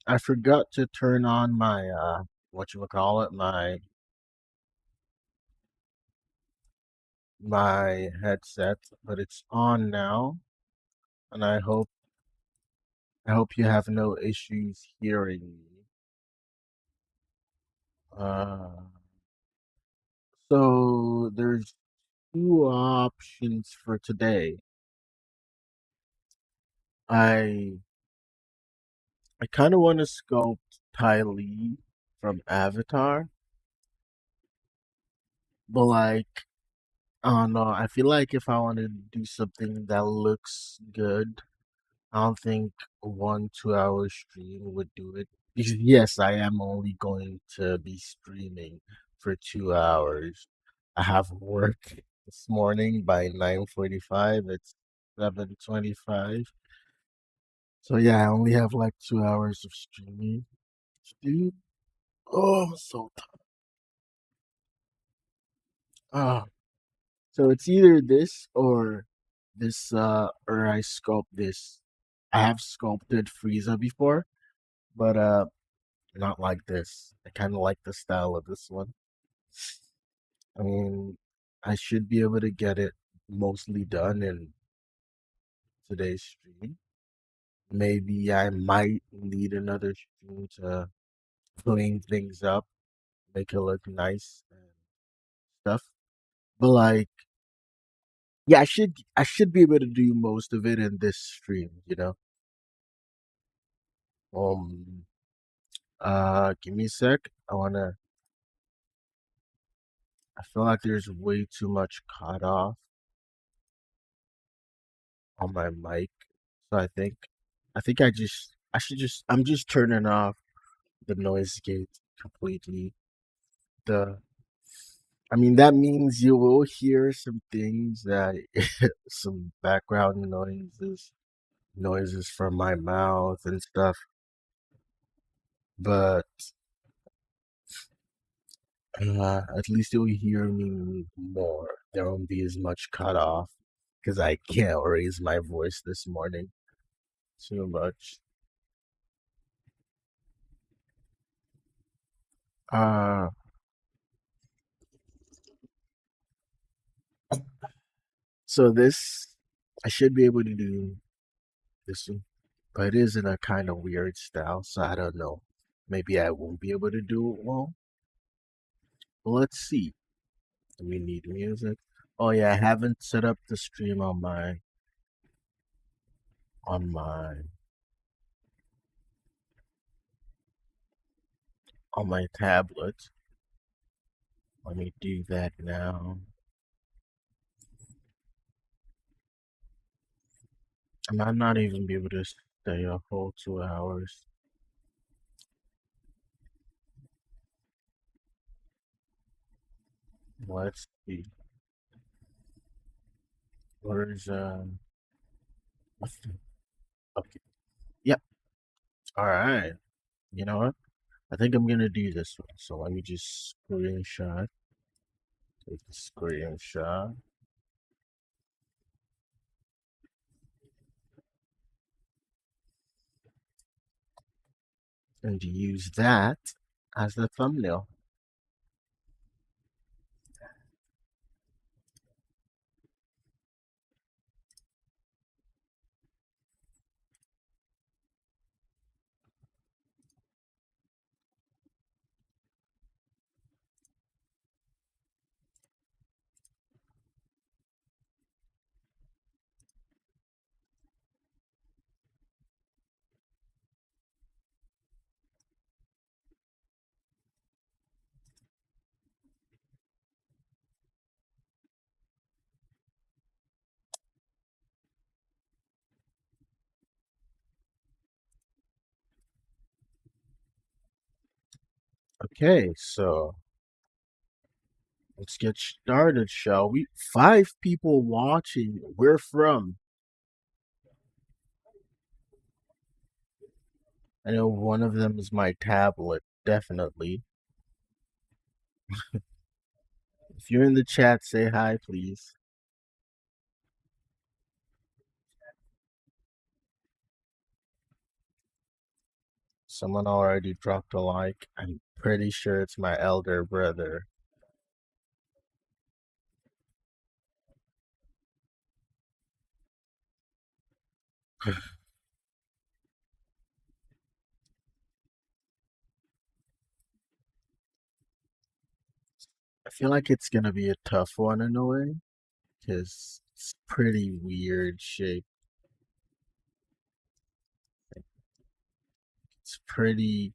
I forgot to turn on my whatchamacallit, my headset, but it's on now, and I hope you have no issues hearing me. Uh, so there's two options for today. I I kind of want to sculpt Ty Lee from Avatar, but like I don't know. I feel like if I want to do something that looks good, I don't think a 1 2 hour stream would do it. Because yes, I am only going to be streaming for 2 hours. I have work this morning by 9:45. It's 7:25. So yeah, I only have like 2 hours of streaming to do. Oh, I'm so tired. So it's either this or or I sculpt this. I have sculpted Frieza before, but not like this. I kind of like the style of this one. I mean, I should be able to get it mostly done in today's stream. Maybe I might need another stream to clean things up, make it look nice and stuff. But like, yeah, I should be able to do most of it in this stream. Um, give me a sec. I feel like there's way too much cut off on my mic. So I'm just turning off the noise gate completely. The, I mean, that means you will hear some things that, some background noises from my mouth and stuff, but at least you'll hear me more. There won't be as much cut off because I can't raise my voice this morning too much. Uh, so this, I should be able to do this one, but it is in a kind of weird style, so I don't know. Maybe I won't be able to do it well. But let's see. Do we need music? Oh yeah, I haven't set up the stream on my on my tablet. Let me do that now. I might not even be able to stay a whole 2 hours. Let's see. Where's okay. Yep. All right. You know what? I think I'm gonna do this one. So let me just screenshot. Take the screenshot and use that as the thumbnail. Okay, so let's get started, shall we? 5 people watching. Where from? I know one of them is my tablet, definitely. If you're in the chat, say hi, please. Someone already dropped a like. I'm pretty sure it's my elder brother. I feel like it's gonna be a tough one in a way, because it's pretty weird shape. It's pretty.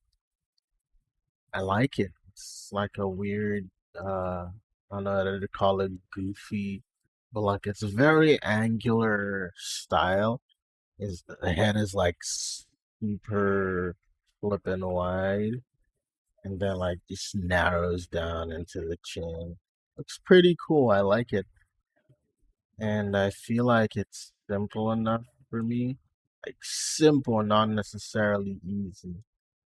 I like it. It's like a weird. I don't know how to call it, goofy, but like it's a very angular style. Is the head is like super flippin' wide, and then like just narrows down into the chin. Looks pretty cool. I like it, and I feel like it's simple enough for me. Like simple, not necessarily easy,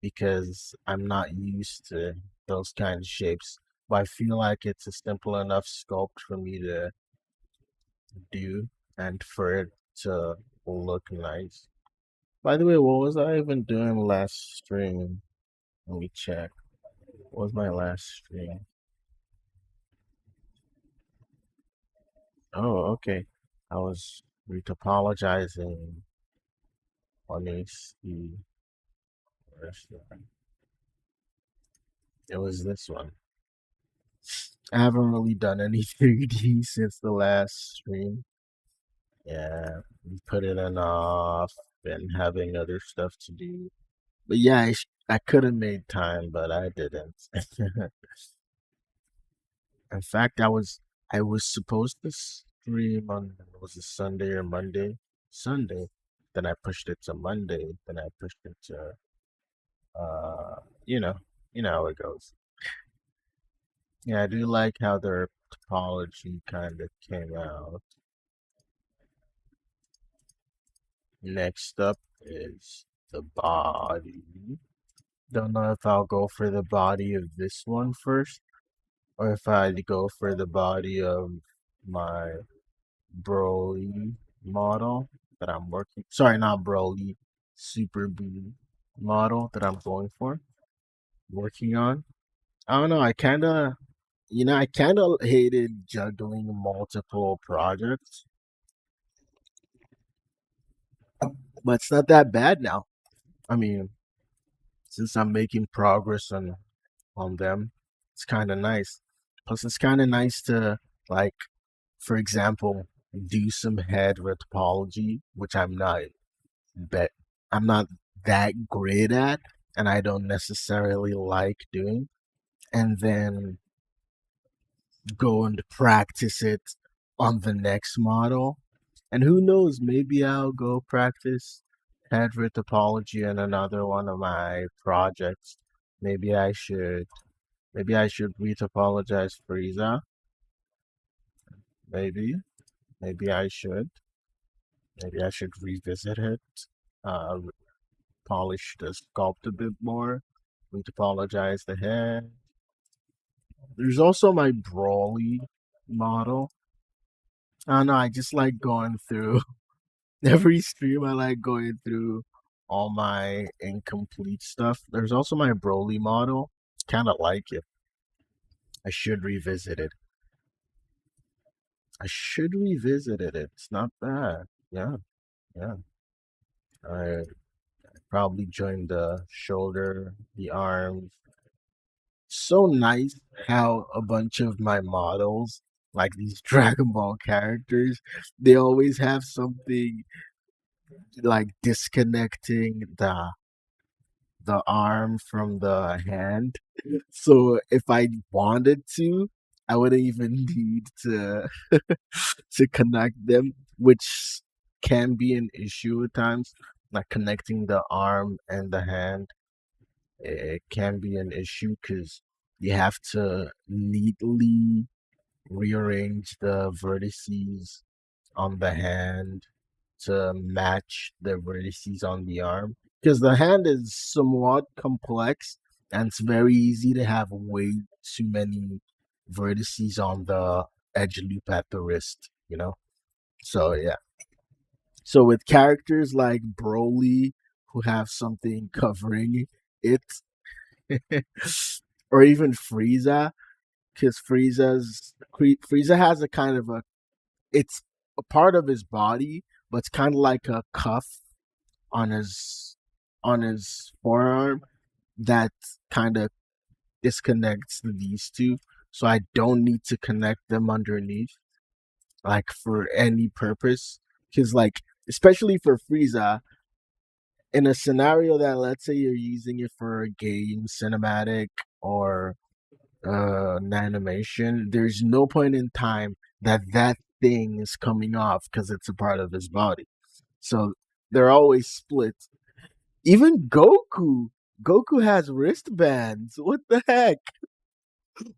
because I'm not used to those kind of shapes. But I feel like it's a simple enough sculpt for me to do and for it to look nice. By the way, what was I even doing last stream? Let me check. What was my last stream? Oh, okay. I was retopologizing. Let me see. Where's the- It was this one. I haven't really done any 3D since the last stream. Yeah, we put it in off and having other stuff to do. But yeah, I could have made time, but I didn't. In fact, I was supposed to stream on, was it Sunday or Monday? Sunday. Then I pushed it to Monday. Then I pushed it to uh you know, you know how it goes. Yeah, I do like how their topology kind of came out. Next up is the body. Don't know if I'll go for the body of this one first, or if I'd go for the body of my Broly model that I'm working. Sorry, not Broly, Super B model that I'm going for, working on. I don't know. I kind of hated juggling multiple projects, but it's not that bad now. I mean, since I'm making progress on them, it's kind of nice. Plus, it's kind of nice to, like, for example, do some head retopology, which bet I'm not that great at, and I don't necessarily like doing, and then go and practice it on the next model. And who knows, maybe I'll go practice head retopology in another one of my projects. Maybe I should maybe I should retopologize Frieza. Maybe. Maybe I should. Maybe I should revisit it. Uh Polish the sculpt a bit more. Retopologize the head. There's also my Brawly model. I don't know, I just like going through every stream. I like going through all my incomplete stuff. There's also my Broly model. Kind of like it. I should revisit it. I should revisit it. It's not bad. Yeah, yeah. I probably joined the shoulder, the arms. So nice how a bunch of my models, like these Dragon Ball characters, they always have something like disconnecting the arm from the hand. So if I wanted to, I wouldn't even need to connect them, which can be an issue at times. Like connecting the arm and the hand, it can be an issue because you have to neatly rearrange the vertices on the hand to match the vertices on the arm, because the hand is somewhat complex and it's very easy to have way too many vertices on the edge loop at the wrist. So yeah. So with characters like Broly, who have something covering it, or even Frieza, because Frieza has a kind of a it's a part of his body, but it's kind of like a cuff on his forearm that kind of disconnects these two. So I don't need to connect them underneath, like for any purpose. Because like especially for Frieza, in a scenario that let's say you're using it for a game cinematic or an animation, there's no point in time that that thing is coming off because it's a part of his body. So they're always split. Even Goku has wristbands. What the heck?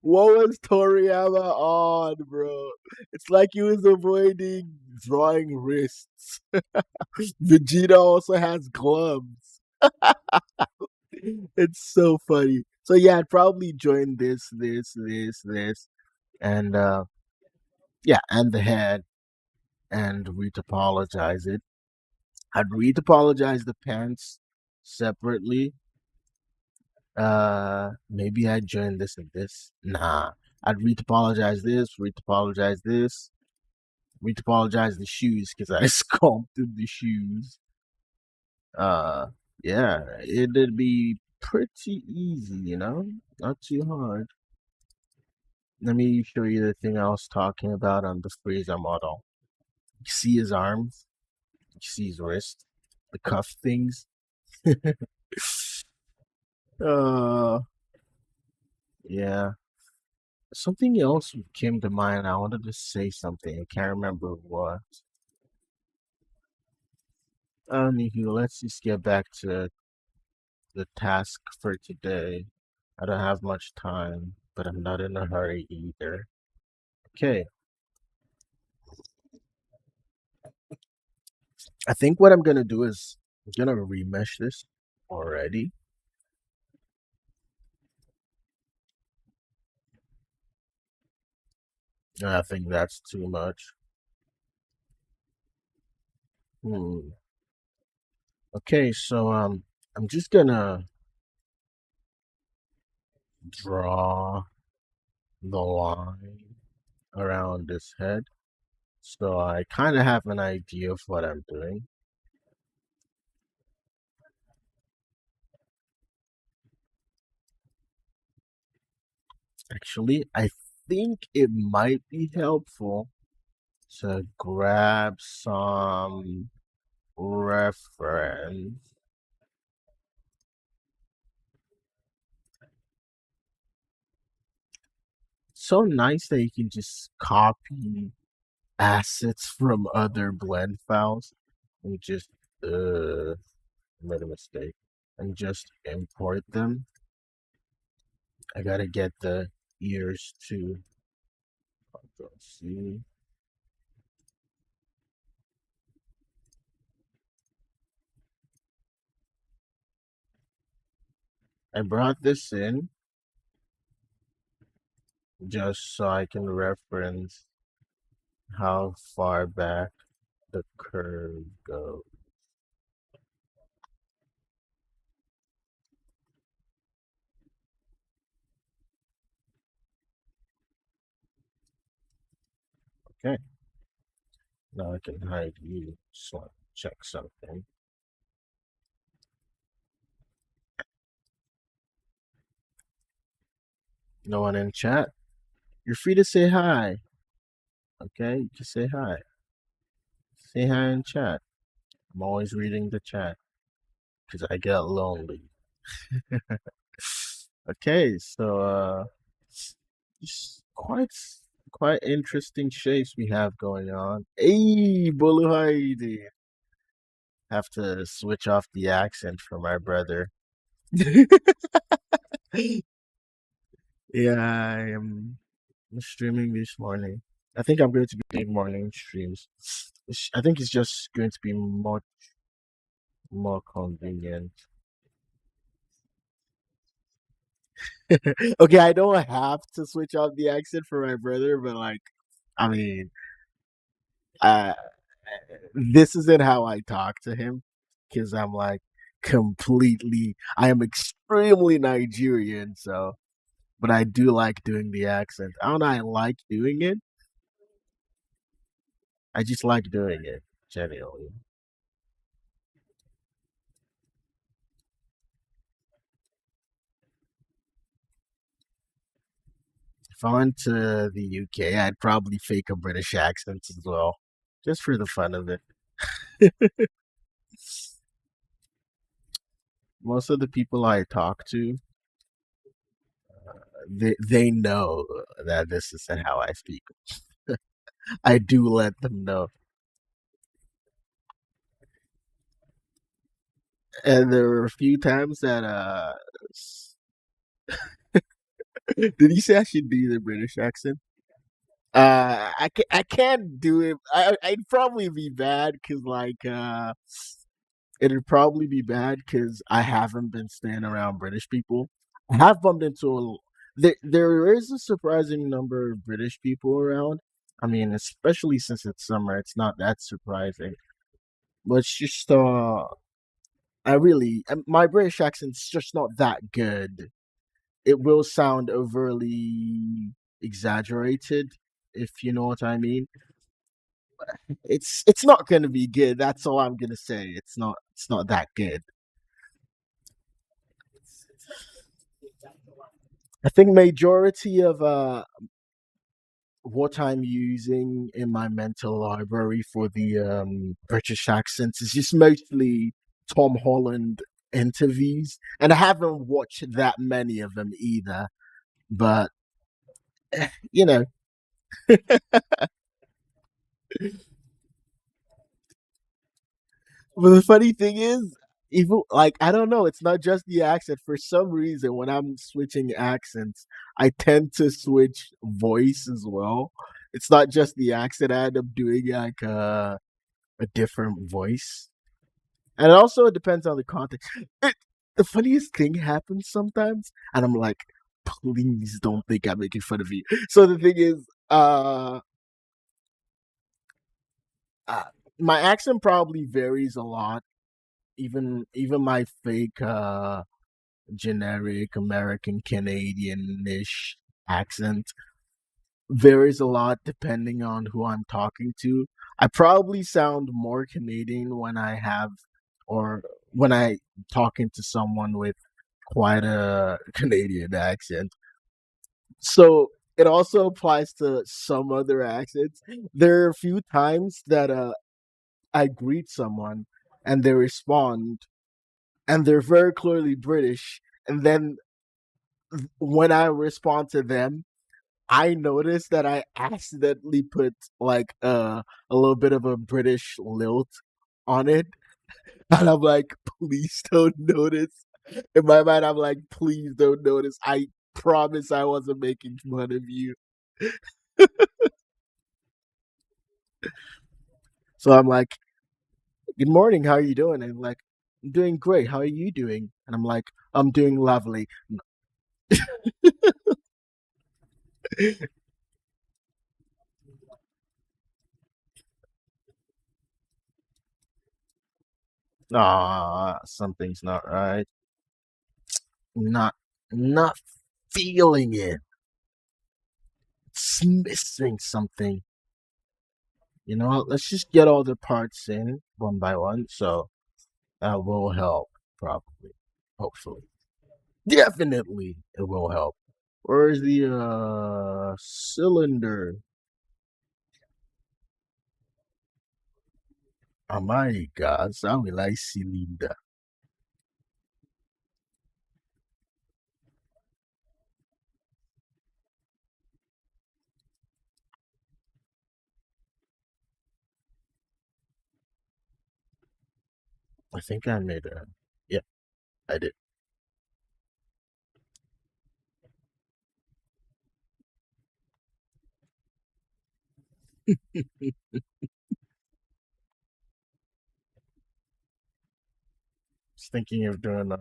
What was Toriyama on, bro? It's like he was avoiding drawing wrists. Vegeta also has gloves. It's so funny. So yeah, I'd probably join this, and yeah, and the head, and retopologize it. I'd retopologize the pants separately. Maybe I'd join this and this. Nah, I'd retopologize this, retopologize the shoes because I sculpted the shoes. Uh, yeah, it'd be pretty easy, not too hard. Let me show you the thing I was talking about on the Frieza model. You see his arms, you see his wrist, the cuff things. uh, yeah. Something else came to mind. I wanted to say something. I can't remember what. Anywho, let's just get back to the task for today. I don't have much time, but I'm not in a hurry either. Okay, I think what I'm gonna do is I'm gonna remesh this already. I think that's too much. Hmm. Okay, so I'm just gonna draw the line around this head. So I kind of have an idea of what I'm doing. Actually, I think it might be helpful to grab some reference. So nice that you can just copy assets from other blend files and just made a mistake and just import them. I gotta get the ears too. Let's see. I brought this in just so I can reference how far back the curve goes. Okay, now I can hide you. Just want to check something. No one in chat? You're free to say hi. Okay, you can say hi. Say hi in chat. I'm always reading the chat because I get lonely. Okay, so just quite interesting shapes we have going on. Hey, Boluhaidi. Have to switch off the accent for my brother. Yeah, I am streaming this morning. I think I'm going to be doing morning streams. I think it's just going to be much more convenient. Okay, I don't have to switch off the accent for my brother, but like, I mean, uh, this isn't how I talk to him because I'm like, completely. I am extremely Nigerian, so but I do like doing the accent. I don't know. I like doing it. I just like doing it genuinely. If I went to the UK, I'd probably fake a British accent as well, just for the fun of it. Most of the people I talk to, they know that this isn't how I speak. I do let them know. And there were a few times that did you say I should do the British accent? I can't do it. I'd probably be bad because it'd probably be bad because I haven't been staying around British people. I have bumped into there is a surprising number of British people around. I mean, especially since it's summer, it's not that surprising. But it's just my British accent's just not that good. It will sound overly exaggerated, if you know what I mean. It's not gonna be good. That's all I'm gonna say. It's not that good. I think majority of what I'm using in my mental library for the British accents is just mostly Tom Holland interviews, and I haven't watched that many of them either. But you know, but the funny thing is, even like I don't know, it's not just the accent. For some reason, when I'm switching accents, I tend to switch voice as well. It's not just the accent. I end up doing like a different voice, and also it depends on the context. It, the funniest thing happens sometimes, and I'm like, please don't think I'm making fun of you. So the thing is, uh my accent probably varies a lot. Even my fake generic American Canadian-ish accent varies a lot depending on who I'm talking to. I probably sound more Canadian when I have or when I talking to someone with quite a Canadian accent. So it also applies to some other accents. There are a few times that I greet someone and they respond and they're very clearly British. And then when I respond to them, I noticed that I accidentally put like a little bit of a British lilt on it. And I'm like, please don't notice. In my mind, I'm like, please don't notice. I promise I wasn't making fun of you. So I'm like, good morning, how are you doing? And like, I'm doing great. How are you doing? And I'm like, I'm doing lovely. Ah, something's not right. Not not feeling it. It's missing something. You know, let's just get all the parts in one by one. So that will help, probably. Hopefully. Definitely it will help. Where's the cylinder? Oh my god, sound like cylinder. I think I made a yeah, I did. Was thinking of doing a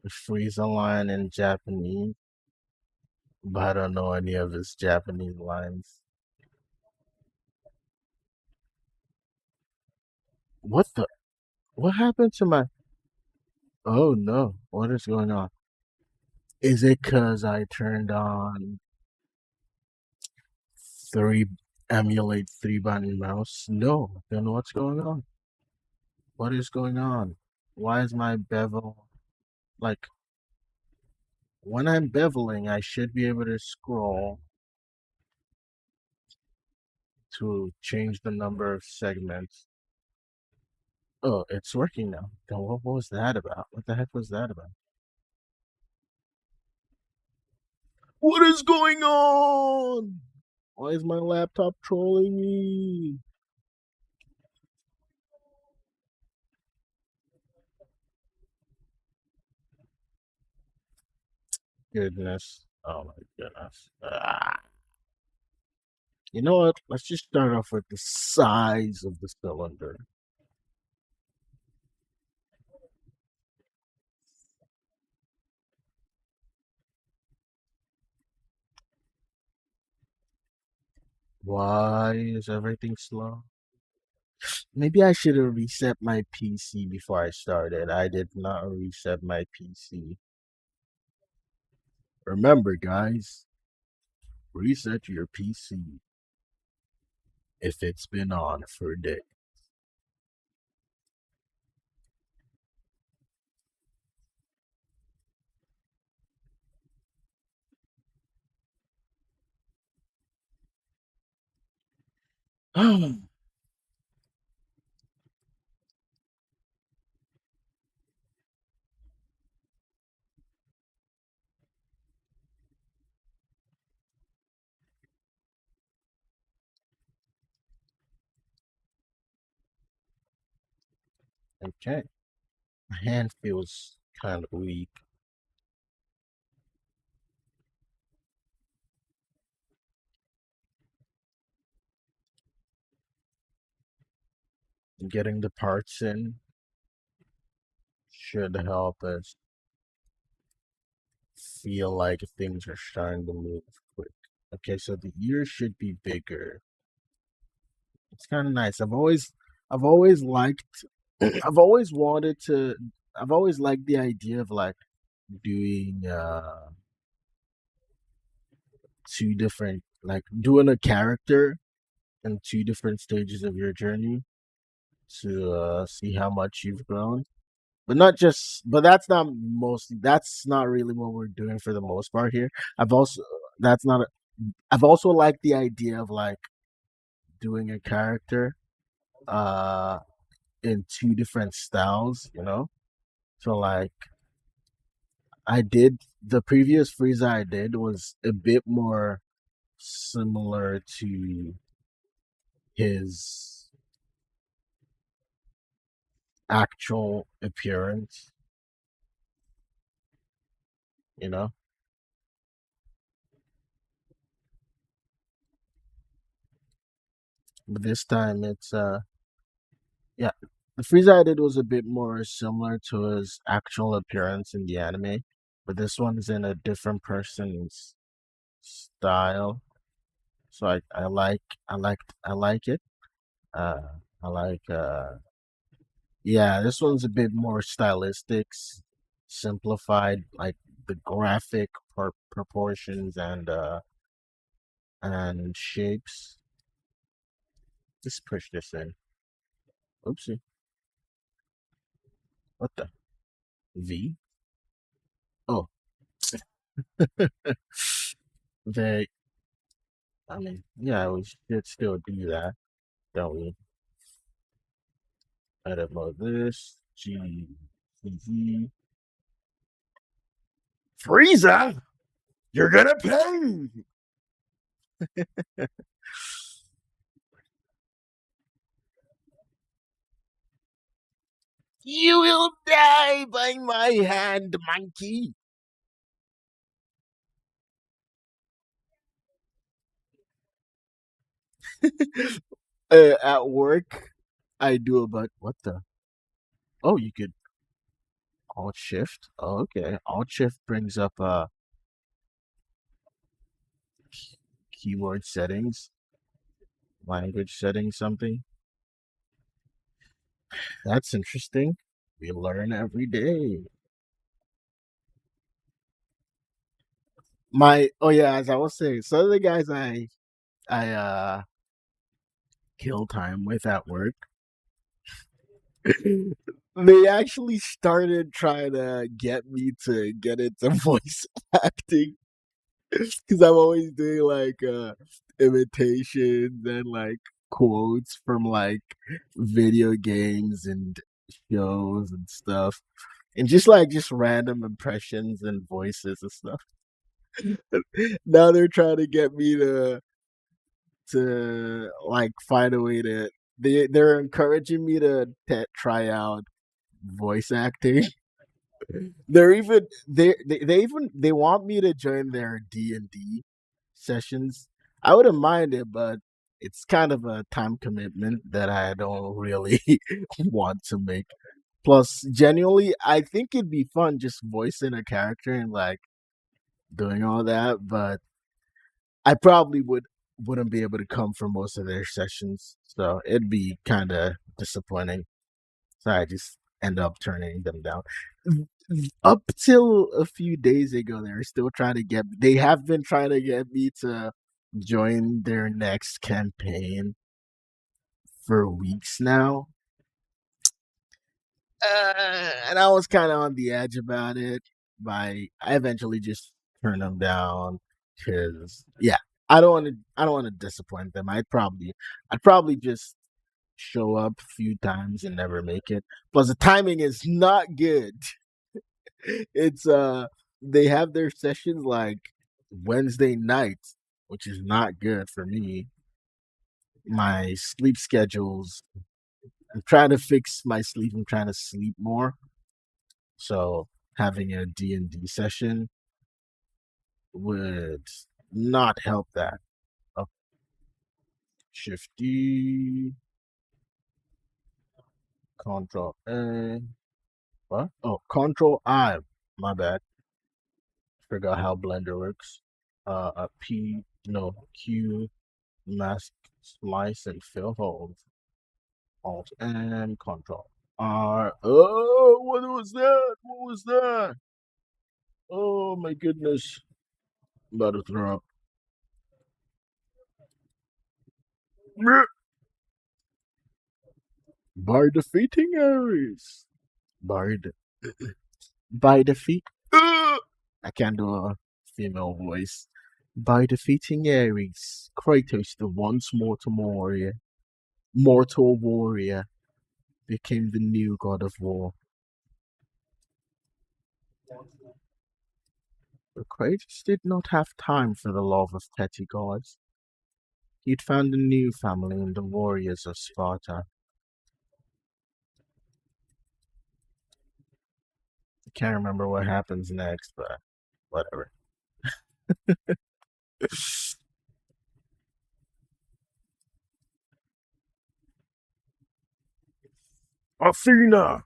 Frieza line in Japanese, but I don't know any of his Japanese lines. What the what happened to my Oh no, what is going on? Is it because I turned on three emulate three button mouse? No, then what's going on? What is going on? Why is my bevel like when I'm beveling? I should be able to scroll to change the number of segments. Oh, it's working now. Then what was that about? What the heck was that about? What is going on? Why is my laptop trolling me? Goodness. Oh my goodness. You know what? Let's just start off with the size of the cylinder. Why is everything slow? Maybe I should have reset my PC before I started. I did not reset my PC. Remember, guys, reset your PC if it's been on for a day. Okay. My hand feels kind of weak. Getting the parts in should help us feel like things are starting to move quick. Okay, so the ears should be bigger. It's kind of nice. I've always liked, I've always wanted to, I've always liked the idea of like doing two different, like doing a character in two different stages of your journey to see how much you've grown. But not just, but that's not mostly, that's not really what we're doing for the most part here. I've also, that's not, I've also liked the idea of like doing a character uh in two different styles, you know? So like I did the previous Frieza I did was a bit more similar to his actual appearance, you know? But this time it's yeah, the Frieza I did was a bit more similar to his actual appearance in the anime, but this one's in a different person's style. So I like it. Uh, I like yeah, this one's a bit more stylistic, simplified, like the graphic proportions and shapes. Let's push this in. Oopsie. What the V? Oh, they. I mean, yeah, we should still do that, don't we? Edit mode this. Z. Frieza, you're gonna pay. You will die by my hand, monkey. At work, I do about what the? Oh, you could Alt Shift. Oh, okay. Alt Shift brings up keyboard settings, language settings, something. That's interesting. We learn every day. my oh yeah, as I was saying, some of the guys I kill time with at work, they actually started trying to get me to get into voice acting because I'm always doing like imitations and like quotes from like video games and shows and stuff, and just random impressions and voices and stuff. Now they're trying to get me to like find a way to. They're encouraging me to try out voice acting. They even they want me to join their D&D sessions. I wouldn't mind it, but it's kind of a time commitment that I don't really want to make. Plus, genuinely, I think it'd be fun just voicing a character and like doing all that, but I probably wouldn't be able to come for most of their sessions, so it'd be kind of disappointing. So I just end up turning them down. Up till a few days ago, they were still trying to get. They have been trying to get me to join their next campaign for weeks now, and I was kind of on the edge about it. I eventually just turned them down because yeah, I don't want to disappoint them. I'd probably just show up a few times and never make it. Plus, the timing is not good. It's they have their sessions like Wednesday nights, which is not good for me. My sleep schedules. I'm trying to fix my sleep. I'm trying to sleep more. So having a D&D session would not help that. Oh, Shift D, Control A. What? Oh, Control I. My bad. Forgot how Blender works. A P, no, Q, mask, slice, and fill holes. Alt and Control R. Oh, what was that? What was that? Oh my goodness. I'm about to throw up. By defeating Ares. By, by defeat. I can't do a female voice. By defeating Ares, Kratos, the once mortal warrior, became the new god of war. But Kratos did not have time for the love of petty gods. He'd found a new family in the warriors of Sparta. I can't remember what happens next, but whatever. Athena,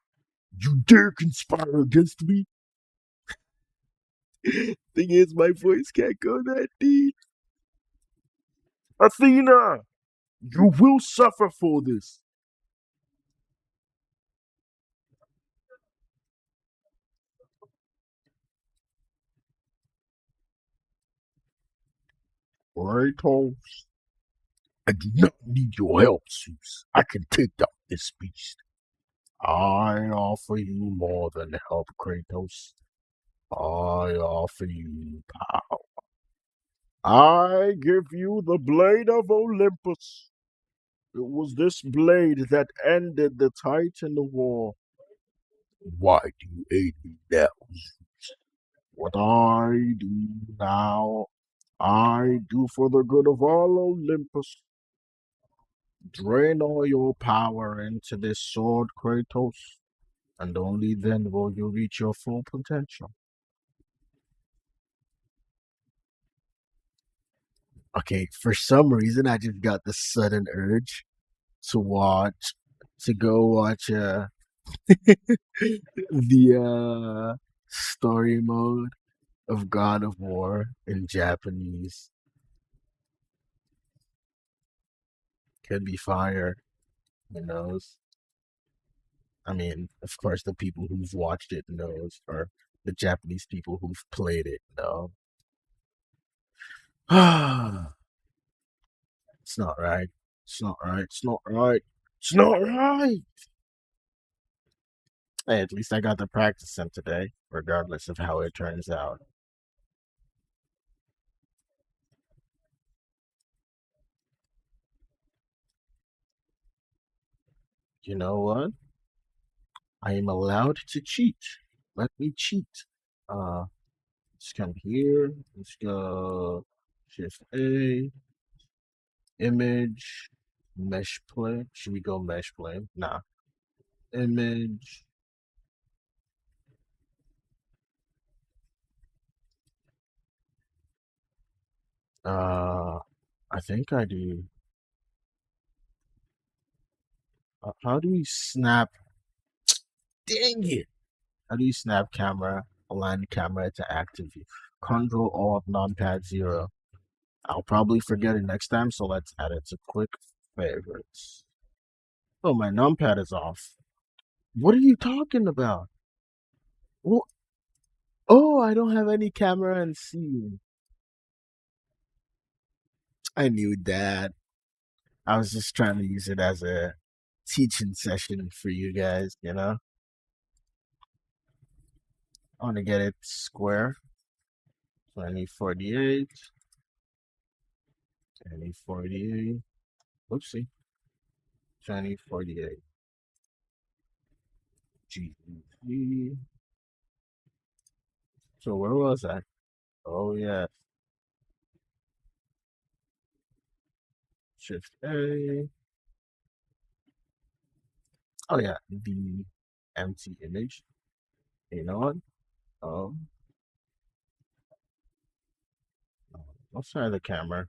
you dare conspire against me? Thing is, my voice can't go that deep. Athena, you will suffer for this. Kratos, I do not need your help, Zeus. I can take down this beast. I offer you more than help, Kratos. I offer you power. I give you the blade of Olympus. It was this blade that ended the Titan War. Why do you aid me now, Zeus? What I do now, I do for the good of all Olympus. Drain all your power into this sword, Kratos, and only then will you reach your full potential. Okay, for some reason, I just got the sudden urge to go watch the story mode of God of War in Japanese. Could be fire, who knows? I mean, of course, the people who've watched it knows, or the Japanese people who've played it know. It's not right. It's not right. It's not right. It's not right. Hey, at least I got to practice them today, regardless of how it turns out. You know what? I am allowed to cheat. Let me cheat. Uh, let's come here. Let's go Shift A, image, mesh plane. Should we go mesh plane? Nah. Image. Uh, I think I do. How do we snap? Dang it! How do you snap camera, align camera to active view? Control Alt Numpad 0. I'll probably forget it next time, so let's add it to quick favorites. Oh, my numpad is off. What are you talking about? Wh- Oh, I don't have any camera and scene. I knew that. I was just trying to use it as a teaching session for you guys, you know? I want to get it square. 2048. 2048. Oopsie. 2048. GEG. So where was I? Oh, yeah. Shift A. Oh, yeah. The empty image. You know what? Um, let's try the camera.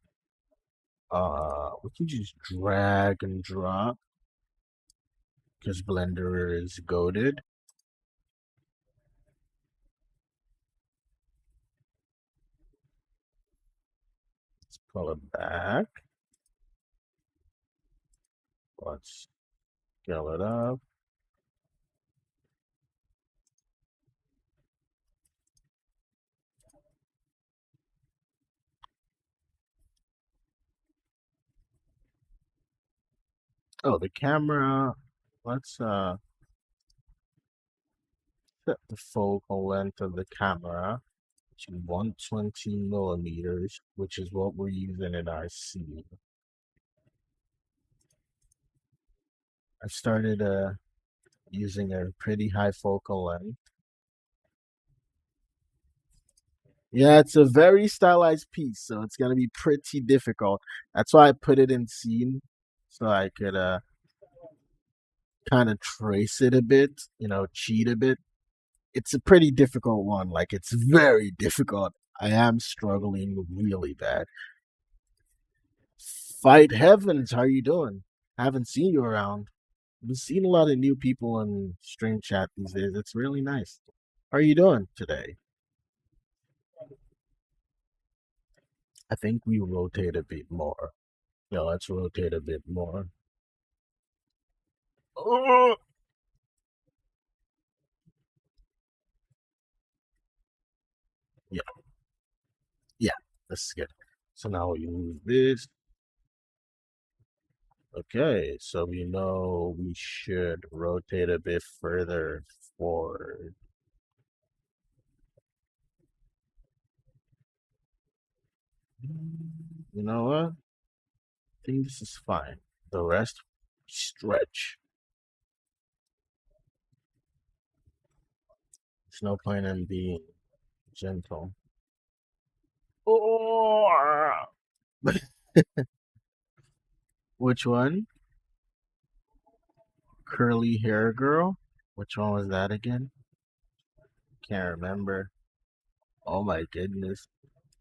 We can just drag and drop because Blender is goaded. Let's pull it back. Let's scale it up. Oh, the camera. Let's set the focal length of the camera to 120 millimeters, which is what we're using in our scene. I've started using a pretty high focal length. Yeah, it's a very stylized piece, so it's gonna be pretty difficult. That's why I put it in scene, so I could kind of trace it a bit, cheat a bit. It's a pretty difficult one. Like it's very difficult. I am struggling really bad. Fight heavens, how are you doing? I haven't seen you around. I've seen a lot of new people in stream chat these days. It's really nice. How are you doing today? I think we rotate a bit more. Yeah, let's rotate a bit more. Oh, yeah, yeah, this is good. So now we move this. Okay, so we know we should rotate a bit further forward. You know what? I think this is fine. The rest, stretch. There's no point in being gentle. Oh! Which one? Curly hair girl? Which one was that again? Can't remember. Oh my goodness.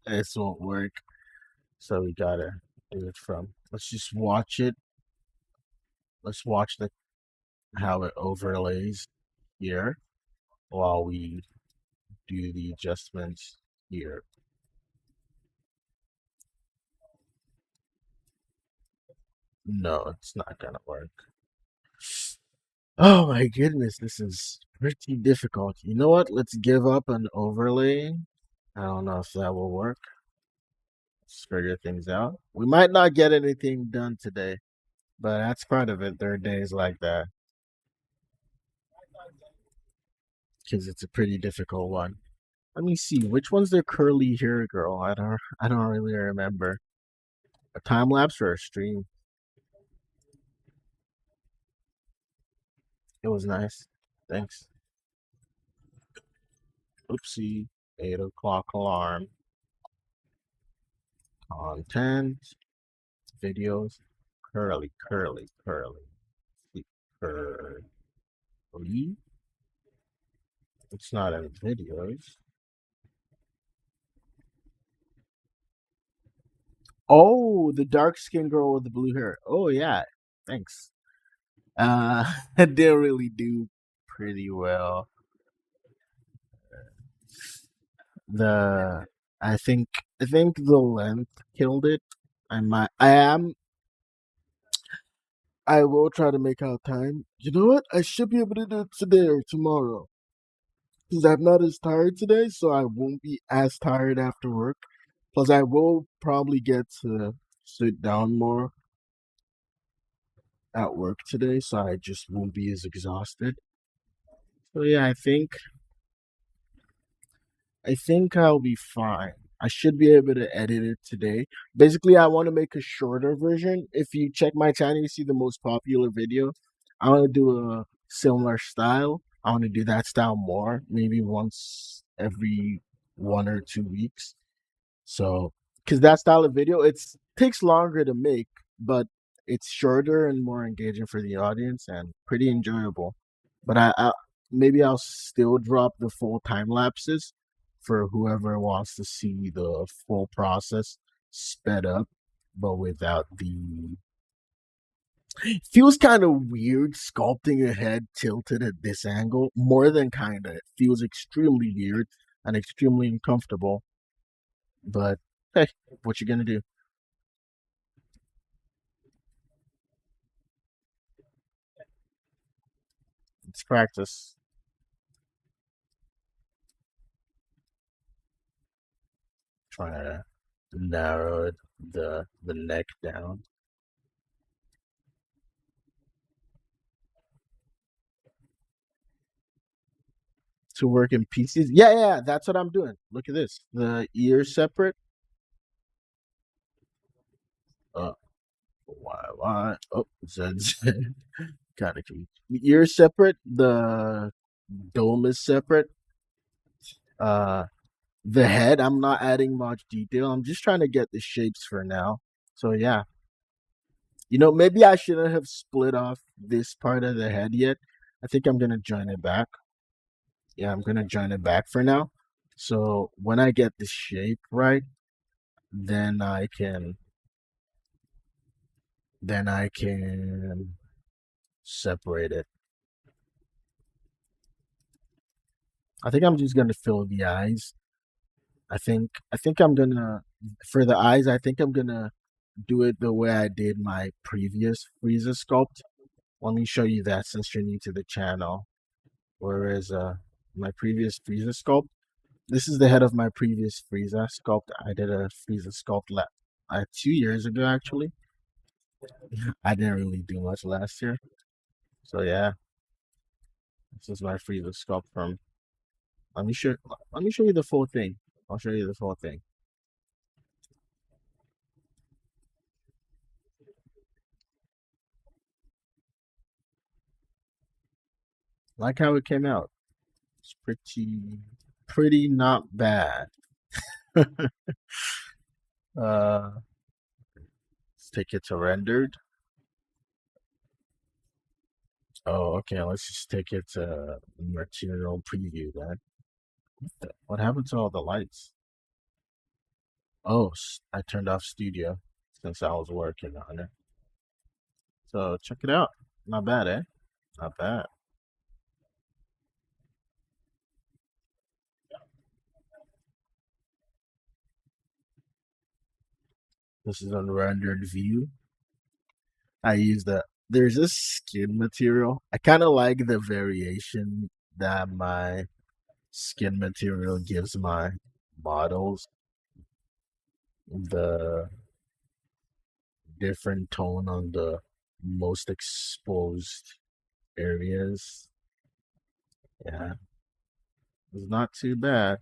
This won't work. So we gotta do it from. Let's just watch it. Let's watch the how it overlays here while we do the adjustments here. No, it's not gonna work. Oh my goodness, this is pretty difficult. You know what? Let's give up on overlaying. I don't know if that will work. Let's figure things out. We might not get anything done today, but that's part of it. There are days like that because it's a pretty difficult one. Let me see which one's the curly hair girl. I don't really remember. A time lapse or a stream? It was nice. Thanks. Oopsie. 8 o'clock alarm. Content. Videos. Curly, curly, curly. Curly. It's not in videos. Oh, the dark skinned girl with the blue hair. Oh yeah. Thanks. They really do pretty well. The I think the length killed it. I will try to make out time. You know what? I should be able to do it today or tomorrow. Because I'm not as tired today, so I won't be as tired after work. Plus I will probably get to sit down more at work today, so I just won't be as exhausted. So yeah, I think I'll be fine. I should be able to edit it today. Basically, I want to make a shorter version. If you check my channel, you see the most popular video. I want to do a similar style. I want to do that style more, maybe once every 1 or 2 weeks. So, because that style of video, it takes longer to make, but it's shorter and more engaging for the audience and pretty enjoyable. But maybe I'll still drop the full time lapses for whoever wants to see the full process sped up, but without the. Feels kind of weird sculpting a head tilted at this angle. More than kind of, it feels extremely weird and extremely uncomfortable. But hey, what you gonna do? It's practice. Trying to narrow the neck down. To work in pieces. Yeah, yeah, that's what I'm doing. Look at this. The ears separate. Uh, why? Oh, Z. Kind of confused. The ears separate. The dome is separate. Uh, the head. I'm not adding much detail. I'm just trying to get the shapes for now. So yeah, maybe I shouldn't have split off this part of the head yet. I think I'm gonna join it back. Yeah, I'm gonna join it back for now. So when I get the shape right, then I can separate it. I think I'm just gonna fill the eyes. I think I'm gonna for the eyes. I think I'm gonna do it the way I did my previous Frieza sculpt. Let me show you that since you're new to the channel. Whereas my previous Frieza sculpt, this is the head of my previous Frieza sculpt. I did a Frieza sculpt 2 years ago actually. I didn't really do much last year. So yeah, this is my Frieza sculpt from. Let me show. Let me show you the full thing. I'll show you the full thing. Like how it came out. It's pretty not bad. Let's take it to rendered. Oh, okay. Let's just take it to material preview then. What happened to all the lights? Oh, I turned off studio since I was working on it. So check it out. Not bad, eh? Not bad. This is a rendered view. I use there's this skin material. I kind of like the variation that my skin material gives my models. the different tone on the most exposed areas. Yeah, it's not too bad.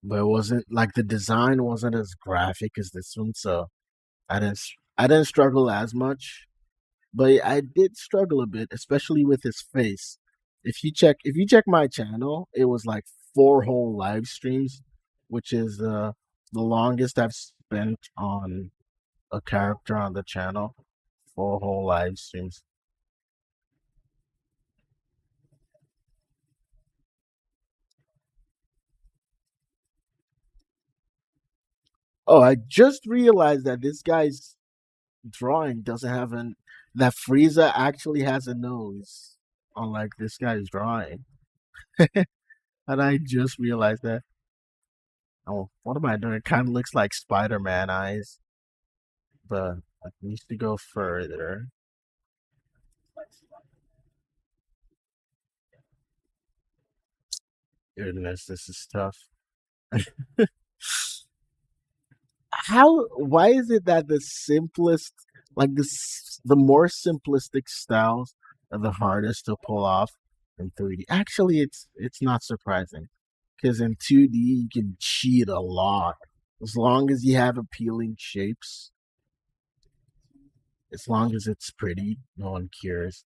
But it wasn't like the design wasn't as graphic as this one, so I didn't struggle as much. But I did struggle a bit, especially with his face. If you check my channel, it was like 4 whole live streams, which is the longest I've spent on a character on the channel. 4 whole live streams. Oh, I just realized that this guy's drawing doesn't have an that Frieza actually has a nose, unlike this guy's drawing. And I just realized that. Oh, what am I doing? It kind of looks like Spider-Man eyes, but I need to go further. Goodness, this is tough. How? Why is it that the simplest, like the more simplistic styles are the hardest to pull off in 3D? Actually, it's not surprising because in 2D you can cheat a lot as long as you have appealing shapes. As long as it's pretty, no one cares.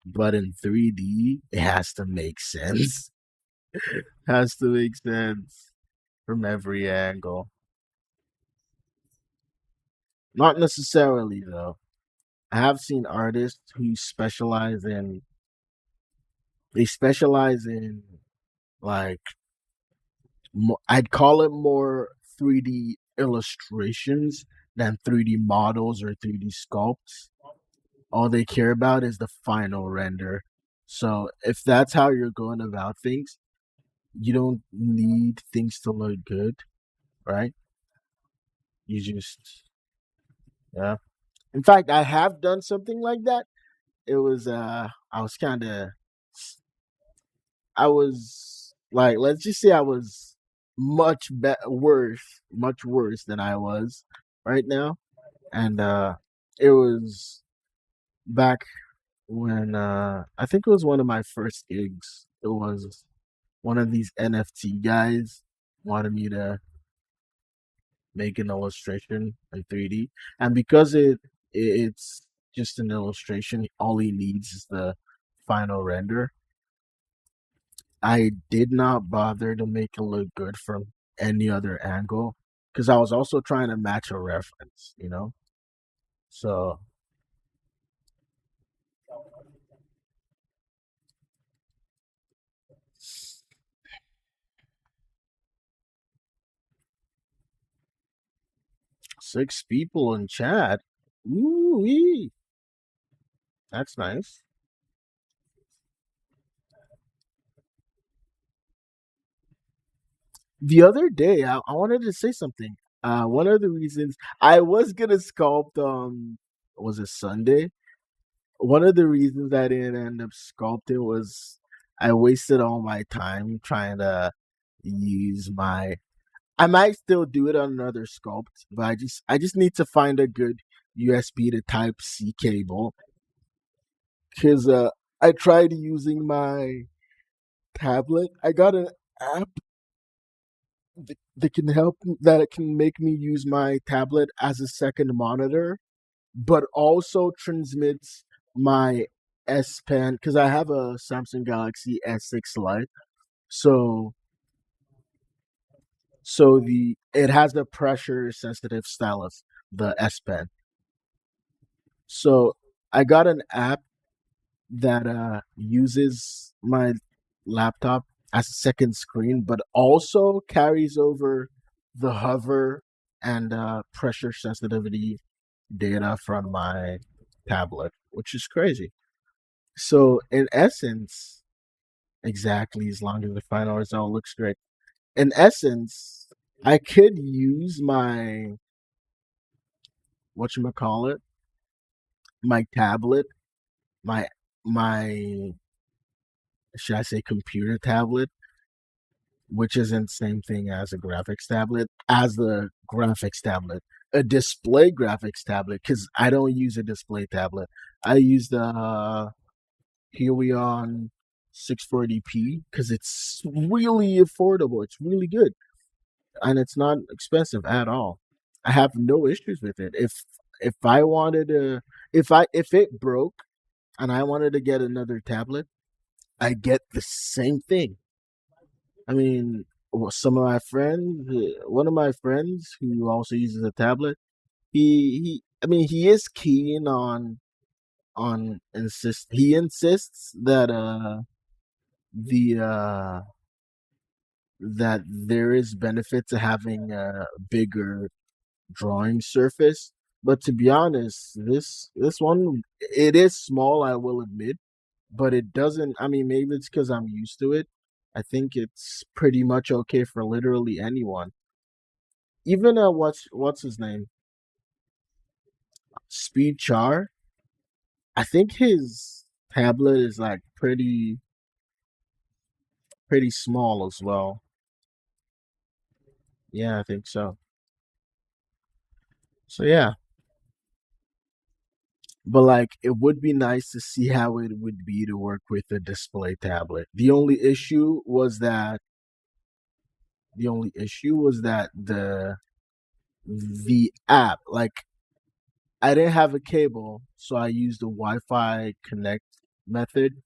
But in 3D, it has to make sense. Has to make sense from every angle. Not necessarily though. I have seen artists who specialize in like I'd call it more 3D illustrations than 3D models or 3D sculpts. All they care about is the final render. So if that's how you're going about things, you don't need things to look good, right? You just yeah. In fact, I have done something like that. It was I was like, let's just say I was much worse than I was right now. And it was back when I think it was one of my first gigs. It was one of these NFT guys wanted me to make an illustration in 3D, and because it's just an illustration, all he needs is the final render. I did not bother to make it look good from any other angle because I was also trying to match a reference, you know. So 6 people in chat. Ooh, that's nice. The other day, I wanted to say something. One of the reasons I was gonna sculpt was it Sunday? One of the reasons I didn't end up sculpting was I wasted all my time trying to use my. I might still do it on another sculpt, but I just need to find a good USB to Type C cable because I tried using my tablet. I got an app that can help that it can make me use my tablet as a second monitor, but also transmits my S Pen because I have a Samsung Galaxy S6 Lite. So the it has the pressure sensitive stylus, the S Pen. So I got an app that uses my laptop as a second screen, but also carries over the hover and pressure sensitivity data from my tablet, which is crazy. So, in essence, exactly as long as the final result looks great. In essence, I could use my whatchamacallit, my tablet, my my should I say computer tablet which isn't same thing as a graphics tablet, as the graphics tablet. A display graphics tablet, because I don't use a display tablet. I use the Huion 640P because it's really affordable. It's really good and it's not expensive at all. I have no issues with it. If I wanted to, if it broke and I wanted to get another tablet, I get the same thing. I mean, some of my friends, one of my friends who also uses a tablet, I mean, he is keen he insists that the that there is benefit to having a bigger drawing surface. But to be honest, this one, it is small, I will admit, but it doesn't. I mean, maybe it's because I'm used to it. I think it's pretty much okay for literally anyone. Even what's his name, Speed Char. I think his tablet is like pretty small as well. Yeah, I think so. So yeah, but like it would be nice to see how it would be to work with a display tablet. The only issue was that the app, like I didn't have a cable, so I used the Wi-Fi connect method,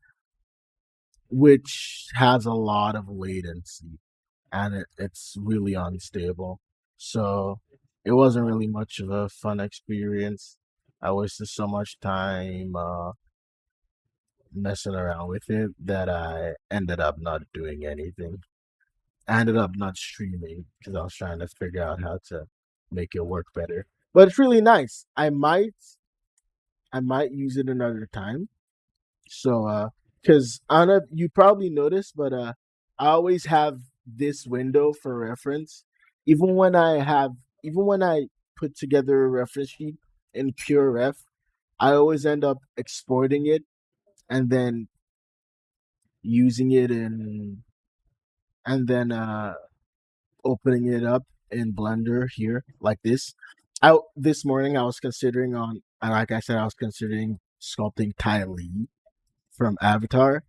which has a lot of latency and it's really unstable. So it wasn't really much of a fun experience. I wasted so much time messing around with it that I ended up not doing anything. I ended up not streaming because I was trying to figure out how to make it work better. But it's really nice. I might use it another time. So because Anna, you probably noticed, but I always have this window for reference. Even when I have even when I put together a reference sheet in pure ref, I always end up exporting it and then using it in and then opening it up in Blender here like this. I This morning I was considering on like I said I was considering sculpting Ty Lee from Avatar.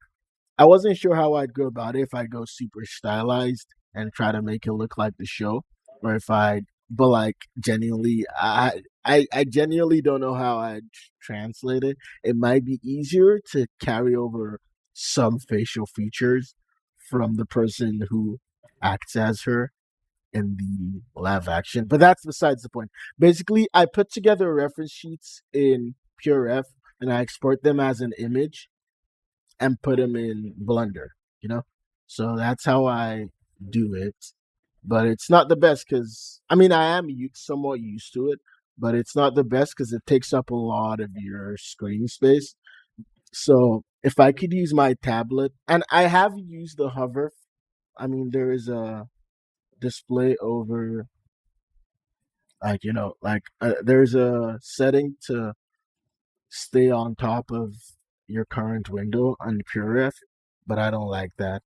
I wasn't sure how I'd go about it if I go super stylized and try to make it look like the show, or if I but like genuinely I genuinely don't know how I'd translate it. It might be easier to carry over some facial features from the person who acts as her in the live action. But that's besides the point. Basically, I put together reference sheets in PureF and I export them as an image and put them in Blender, you know? So that's how I do it. But it's not the best because, I mean, I am somewhat used to it, but it's not the best because it takes up a lot of your screen space. So if I could use my tablet, and I have used the hover, I mean, there is a display over like there's a setting to stay on top of your current window on PureRef, but I don't like that.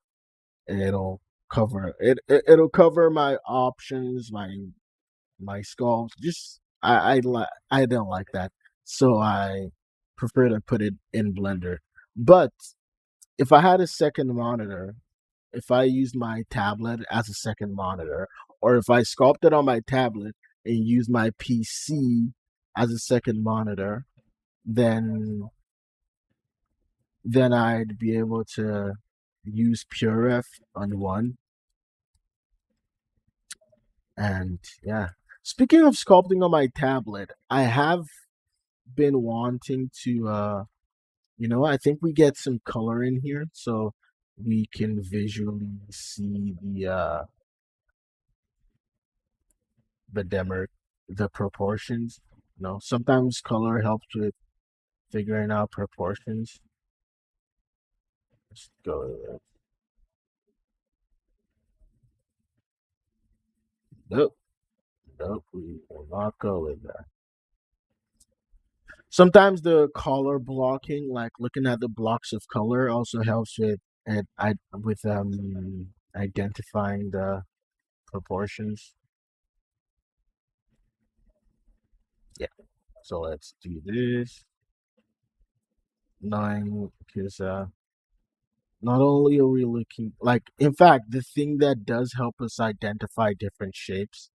It'll it'll cover my options, my sculpts. Just I don't like that, so I prefer to put it in Blender. But if I had a second monitor, if I used my tablet as a second monitor, or if I sculpted on my tablet and used my PC as a second monitor, then I'd be able to use PureRef on one. And yeah. Speaking of sculpting on my tablet, I have been wanting to I think we get some color in here so we can visually see the demer the proportions. Sometimes color helps with figuring out proportions. Let's go there. Nope. Nope, we will not go with that. Sometimes the color blocking, like looking at the blocks of color, also helps with identifying the proportions. Yeah. So let's do this. 9, because not only are we looking like, in fact, the thing that does help us identify different shapes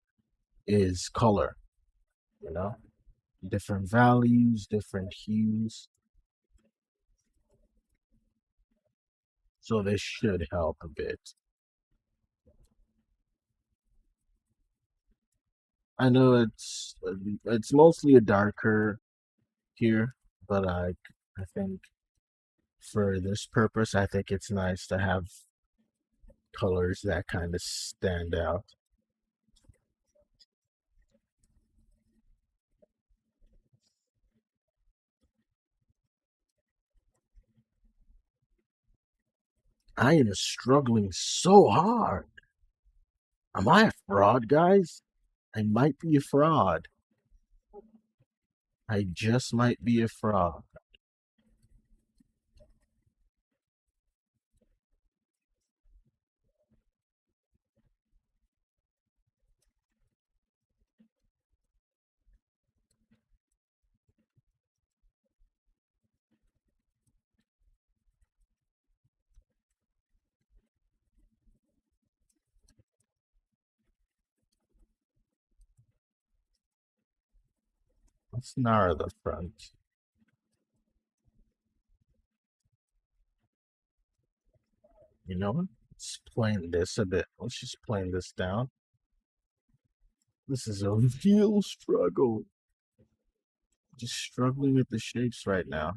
is color, you know, different values, different hues. So this should help a bit. I know it's mostly a darker here, but I think for this purpose, I think it's nice to have colors that kind of stand out. I am struggling so hard. Am I a fraud, guys? I might be a fraud. I just might be a fraud. Let's narrow the front. You know what? Let's plane this a bit. Let's just plane this down. This is a real struggle. Just struggling with the shapes right now.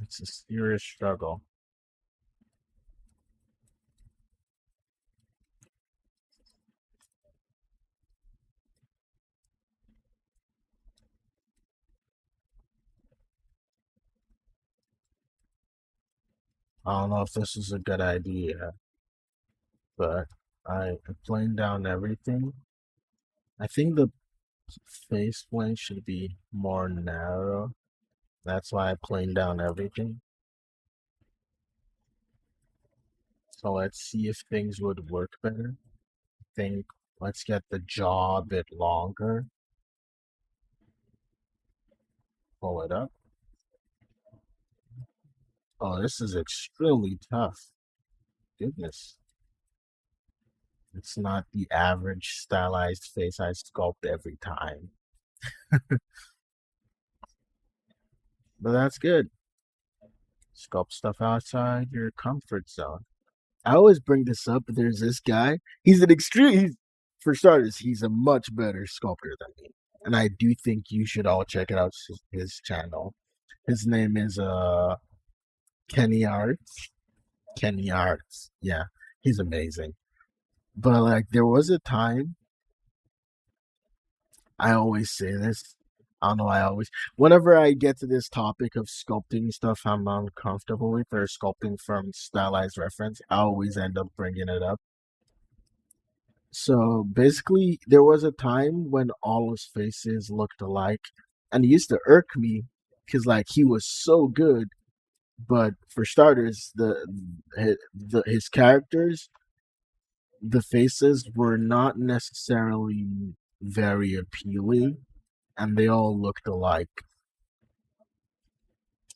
It's a serious struggle. I don't know if this is a good idea, but I planed down everything. I think the face plane should be more narrow. That's why I planed down everything. So let's see if things would work better. I think let's get the jaw a bit longer. Pull it up. Oh, this is extremely tough. Goodness. It's not the average stylized face I sculpt every time. But that's good. Sculpt stuff outside your comfort zone. I always bring this up. There's this guy. He's an extreme. For starters, he's a much better sculptor than me, and I do think you should all check it out. His channel. His name is Kenny Arts. Kenny Arts. Yeah, he's amazing. But like, there was a time. I always say this. I don't know. I always, whenever I get to this topic of sculpting stuff I'm uncomfortable with, or sculpting from stylized reference, I always end up bringing it up. So basically, there was a time when all his faces looked alike, and it used to irk me because like he was so good, but for starters, his characters, the faces were not necessarily very appealing, and they all looked alike.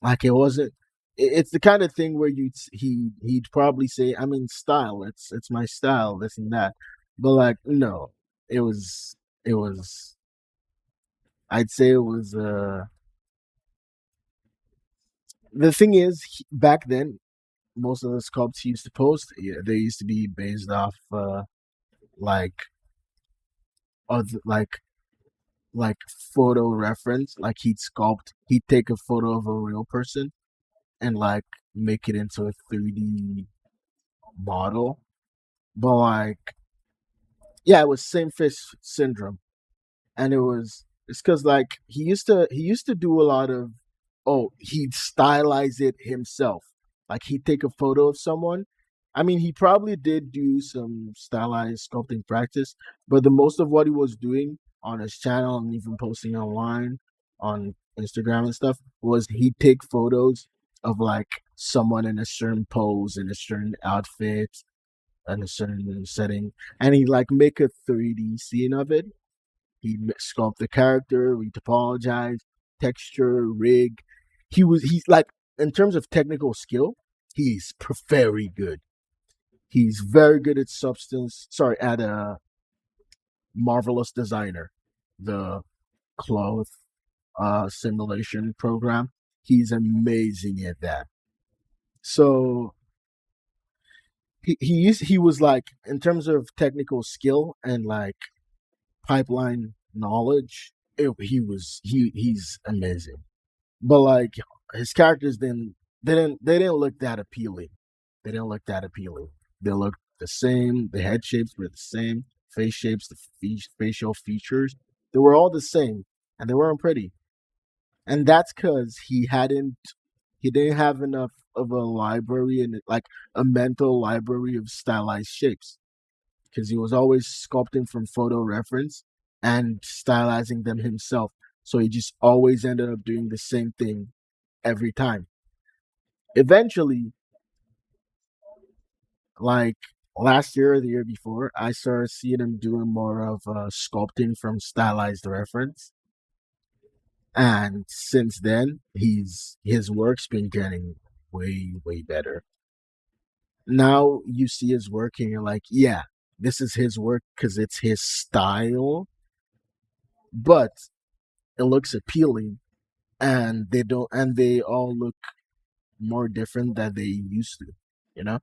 Like it wasn't. It's the kind of thing where he'd probably say, "I'm in style. It's my style. This and that," but like no, it was. I'd say it was. The thing is, back then, most of the sculpts he used to post, yeah, they used to be based off like like photo reference. Like he'd take a photo of a real person and like make it into a 3D model. But like, yeah, it was same face syndrome, and it's because like he used to do a lot of, oh, he'd stylize it himself. Like he'd take a photo of someone. I mean, he probably did do some stylized sculpting practice, but the most of what he was doing on his channel and even posting online on Instagram and stuff was he'd take photos of like someone in a certain pose, in a certain outfit, in a certain setting, and he'd like make a 3D scene of it. He'd sculpt the character, retopologize, texture, rig. He's like, in terms of technical skill, he's very good. He's very good at substance. Sorry, at a marvelous designer, the cloth simulation program. He's amazing at that. So he was like, in terms of technical skill and like pipeline knowledge, he's amazing. But like his characters didn't they didn't look that appealing. They didn't look that appealing. They looked the same. The head shapes were the same. Face shapes, the facial features, they were all the same, and they weren't pretty. And that's because he didn't have enough of a library and like a mental library of stylized shapes because he was always sculpting from photo reference and stylizing them himself. So he just always ended up doing the same thing every time. Eventually, like last year or the year before, I started seeing him doing more of sculpting from stylized reference. And since then, his work's been getting way better. Now you see his work and you're like, yeah, this is his work because it's his style, but it looks appealing, and they all look more different than they used to, you know,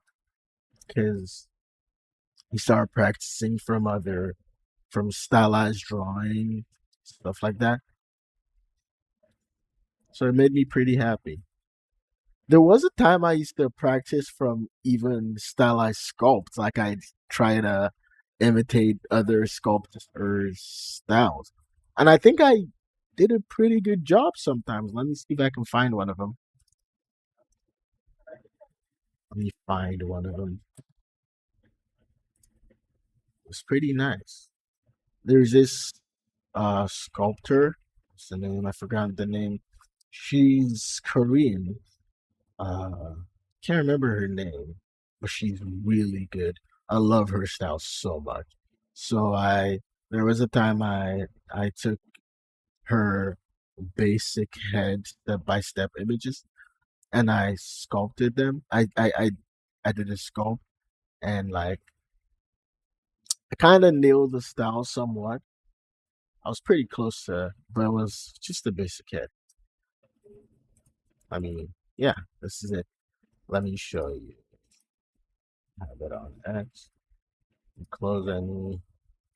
because he started practicing from stylized drawing, stuff like that. So it made me pretty happy. There was a time I used to practice from even stylized sculpts, like I try to imitate other sculptors' styles, and I think I did a pretty good job sometimes. Let me see if I can find one of them. Let me find one of them. It's pretty nice. There's this sculptor. What's the name? I forgot the name. She's Korean. Can't remember her name, but she's really good. I love her style so much. So I there was a time I took her basic head step by step images and I sculpted them. I did a sculpt and like I kind of nailed the style somewhat. I was pretty close to, but it was just a basic head. I mean, yeah, this is it. Let me show you. Have it on X. Close any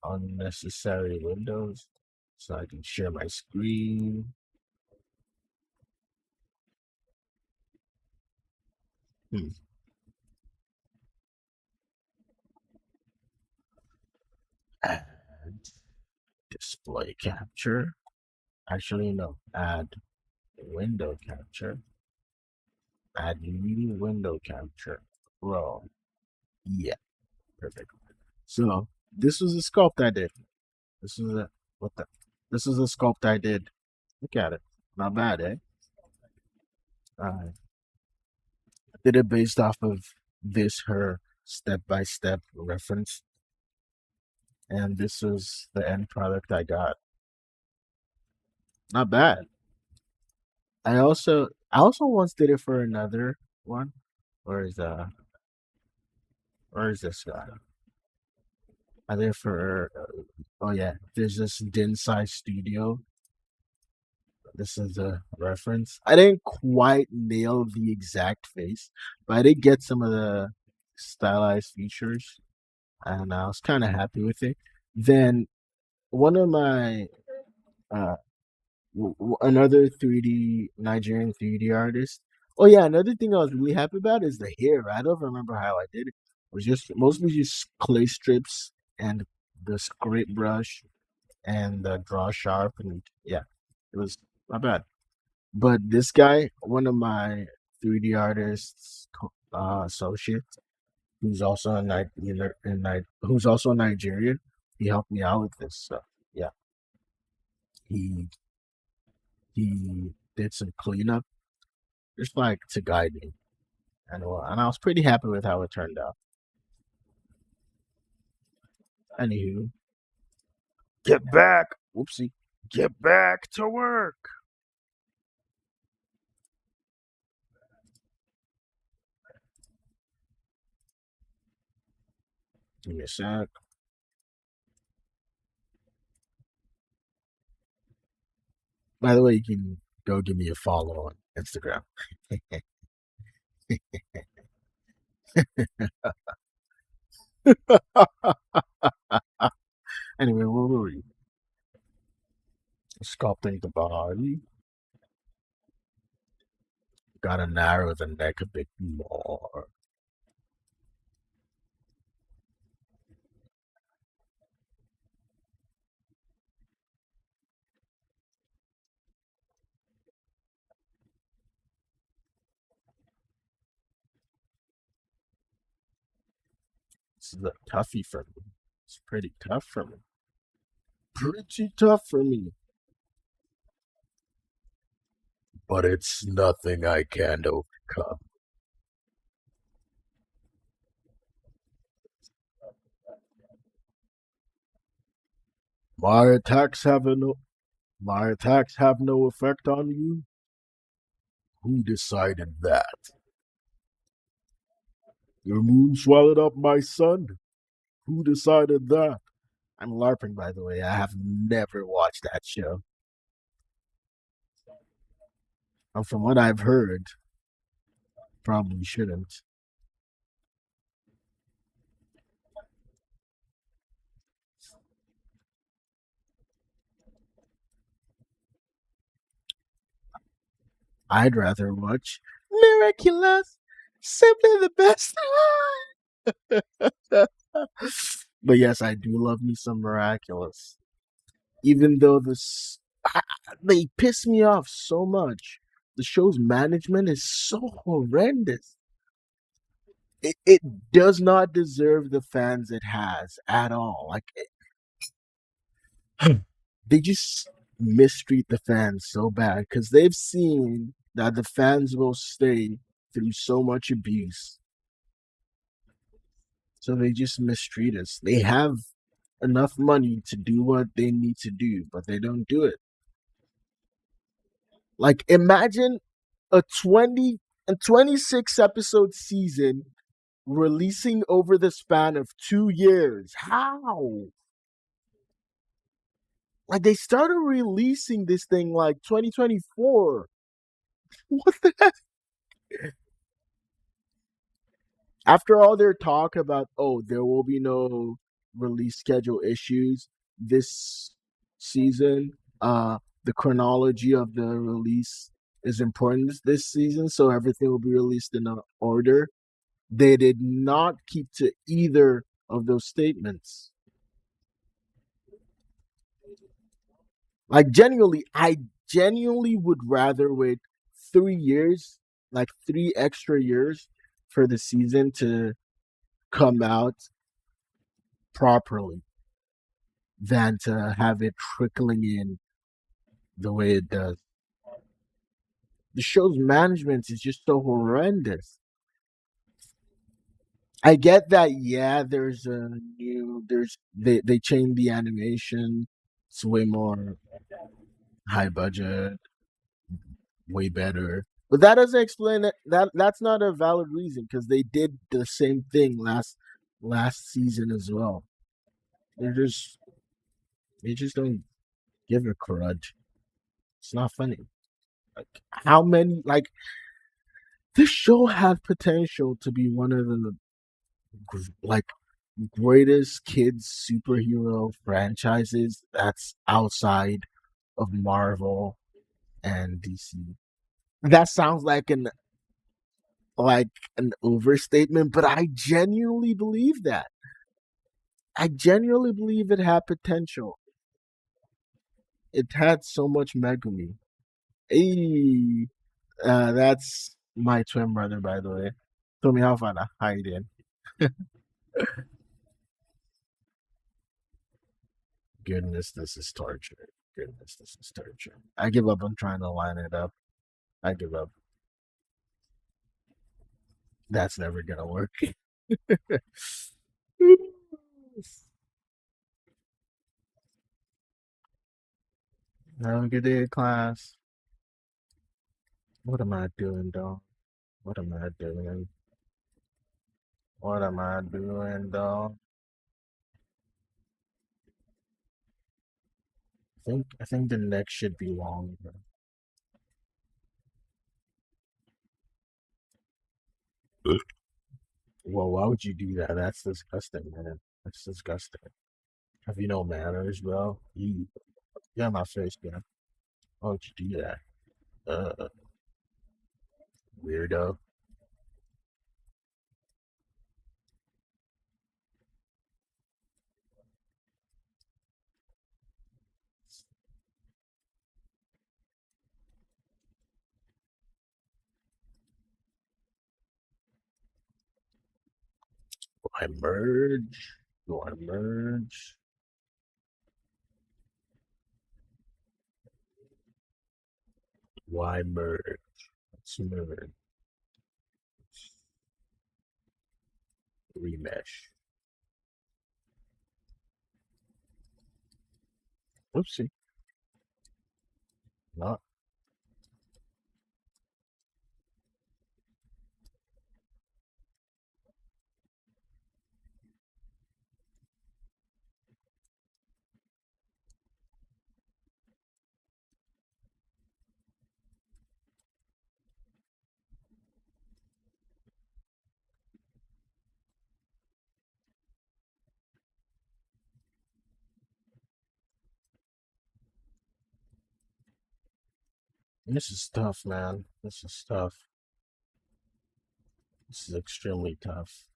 unnecessary windows so I can share my screen. Hmm. Add display capture. Actually, no. Add window capture. Add new window capture. Row. Yeah, perfect. So this was a sculpt I did. This is a what the? This is a sculpt I did. Look at it. Not bad, eh? I did it based off of this her step by step reference, and this is the end product I got. Not bad. I also once did it for another one. Where is where is this guy? I did it for oh yeah, there's this Dinsai Studio. This is a reference. I didn't quite nail the exact face, but I did get some of the stylized features, and I was kind of happy with it. Then one of my uh, another 3D Nigerian 3D artist. Oh yeah, another thing I was really happy about is the hair. I don't remember how I did it. It was just mostly just clay strips and the script brush and the draw sharp, and yeah, it was not bad. But this guy, one of my 3D artists, associates, who's also a who's also a Nigerian, he helped me out with this. So yeah, he he did some cleanup, just like to guide me, and I was pretty happy with how it turned out. Anywho, get back. Whoopsie. Get back to work. Give me a sec. By the way, you can go give me a follow on Instagram. Anyway, where were we? Sculpting the body. Gotta narrow the neck a bit more. This is a toughie for me. It's pretty tough for me. Pretty tough for me. But it's nothing I can't overcome. My attacks have no effect on you? Who decided that? Your moon swallowed up my son? Who decided that? I'm LARPing, by the way. I have never watched that show. And from what I've heard, probably shouldn't. I'd rather watch Miraculous, simply the best. But yes, I do love me some Miraculous. Even though they piss me off so much. The show's management is so horrendous. It does not deserve the fans it has at all. Like they just mistreat the fans so bad because they've seen that the fans will stay through so much abuse. So they just mistreat us. They have enough money to do what they need to do, but they don't do it. Like imagine a 26 episode season releasing over the span of 2 years. How? Like they started releasing this thing like 2024. What the heck? After all their talk about, oh, there will be no release schedule issues this season, the chronology of the release is important this season, so everything will be released in order. They did not keep to either of those statements. Like I genuinely would rather wait 3 years, like 3 extra years for the season to come out properly than to have it trickling in the way it does. The show's management is just so horrendous. I get that, yeah, they changed the animation. It's way more high budget, way better. But that doesn't explain it. That's not a valid reason because they did the same thing last season as well. They're just they just don't give a crud. It's not funny. Like how many like this show had potential to be one of the like greatest kids superhero franchises that's outside of Marvel and DC. That sounds like an overstatement, but I genuinely believe that. I genuinely believe it had potential. It had so much Megumi. Hey, that's my twin brother, by the way. Tommy Halfana, how you doing? Goodness, this is torture. goodness, this is torture. I give up on trying to line it up. I give up. That's never gonna work. Have a good day, class. What am I doing, dog? What am I doing? What am I doing, dog? I think the neck should be longer. Well, why would you do that? That's disgusting, man. That's disgusting. Have you no manners, bro? You got my face, man. Why would you do that? Weirdo. Do I merge? Do I merge? Why merge? Let's merge. Remesh. Oopsie. Not. This is tough, man. This is tough. This is extremely tough.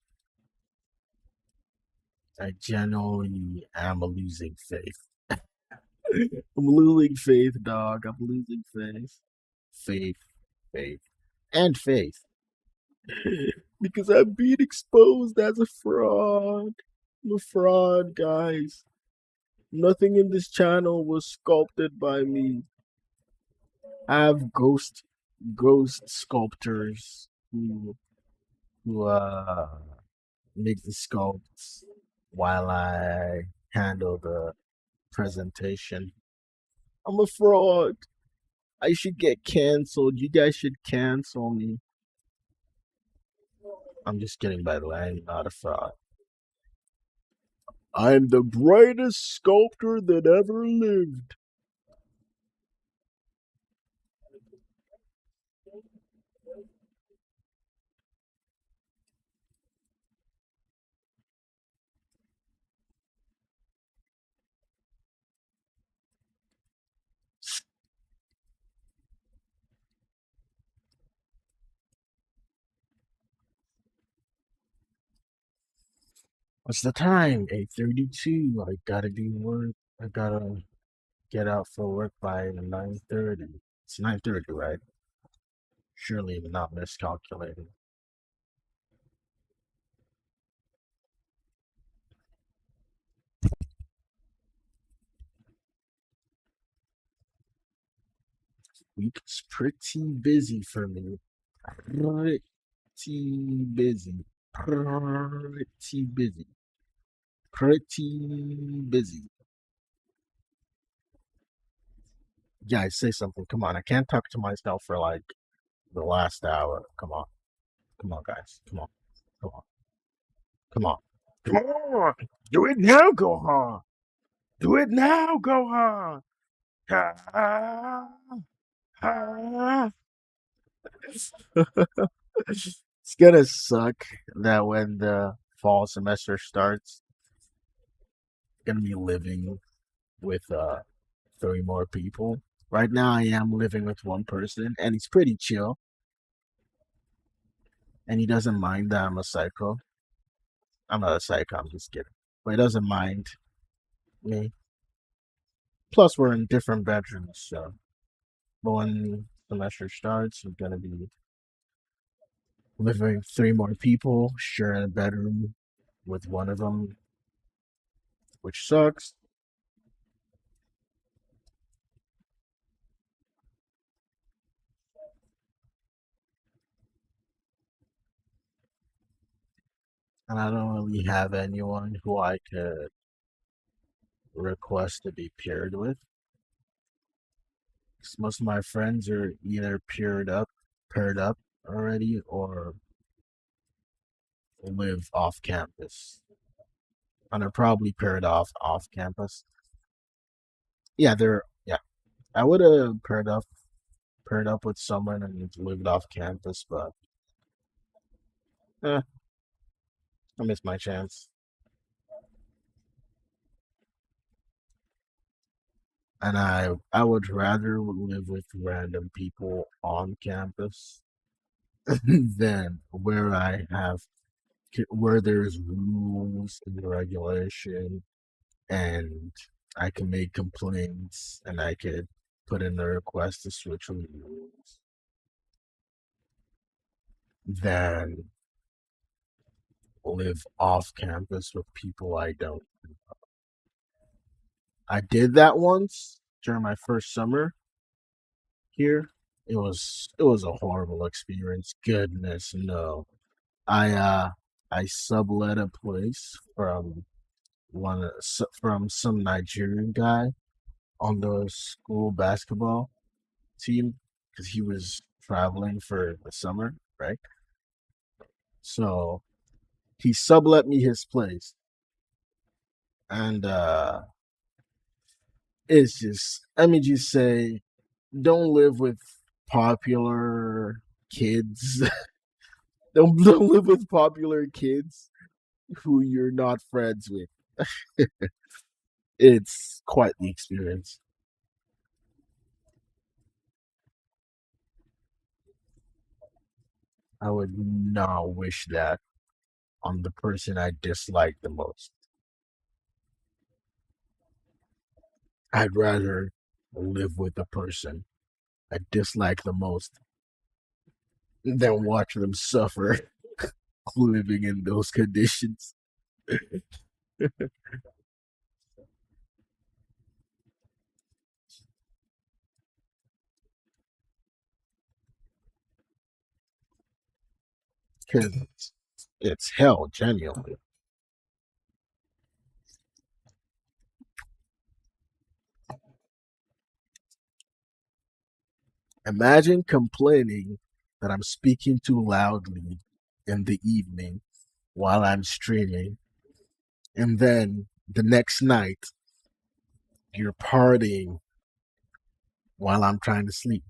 I genuinely am losing faith. I'm losing faith, dog. I'm losing faith. Faith, faith, and faith. Because I'm being exposed as a fraud. I'm a fraud, guys. Nothing in this channel was sculpted by me. I have ghost sculptors who make the sculpts while I handle the presentation. I'm a fraud. I should get canceled. You guys should cancel me. I'm just kidding, by the way. I'm not a fraud. I'm the brightest sculptor that ever lived. What's the time? 8:32. I gotta do work. I gotta get out for work by 9:30. It's 9:30, right? Surely I'm not miscalculating. Week's pretty busy for me. Pretty busy. Pretty busy. Pretty busy. Guys, say something. Come on. I can't talk to myself for like the last hour. Come on. Come on, guys. Come on. Come on. Come on. Come on. Do it now, Gohan. Do it now, Gohan. Ah, ah. It's gonna suck that when the fall semester starts, I'm gonna be living with 3 more people. Right now, I am living with one person, and he's pretty chill, and he doesn't mind that I'm a psycho. I'm not a psycho. I'm just kidding, but he doesn't mind me. Plus, we're in different bedrooms, so. But when semester starts, I'm gonna be living with 3 more people, sharing a bedroom with one of them, which sucks. and I don't really have anyone who I could request to be paired with. 'Cause most of my friends are either paired up already, or live off campus, and they're probably paired off campus. Yeah, they're yeah. I would have paired up with someone and lived off campus, but eh, I missed my chance. And I would rather live with random people on campus than where there's rules and regulation, and I can make complaints and I could put in a request to switch rules than live off campus with people I don't. I did that once during my first summer here. It was a horrible experience. Goodness no. I uh I sublet a place from some Nigerian guy on the school basketball team because he was traveling for the summer, right? So he sublet me his place, and it's just let me just say, don't live with popular kids. Don't live with popular kids who you're not friends with. It's quite the experience. I would not wish that on the person I dislike the most. I'd rather live with the person I dislike the most than watch them suffer living in those conditions. Because it's hell, genuinely. Imagine complaining that I'm speaking too loudly in the evening while I'm streaming, and then the next night you're partying while I'm trying to sleep.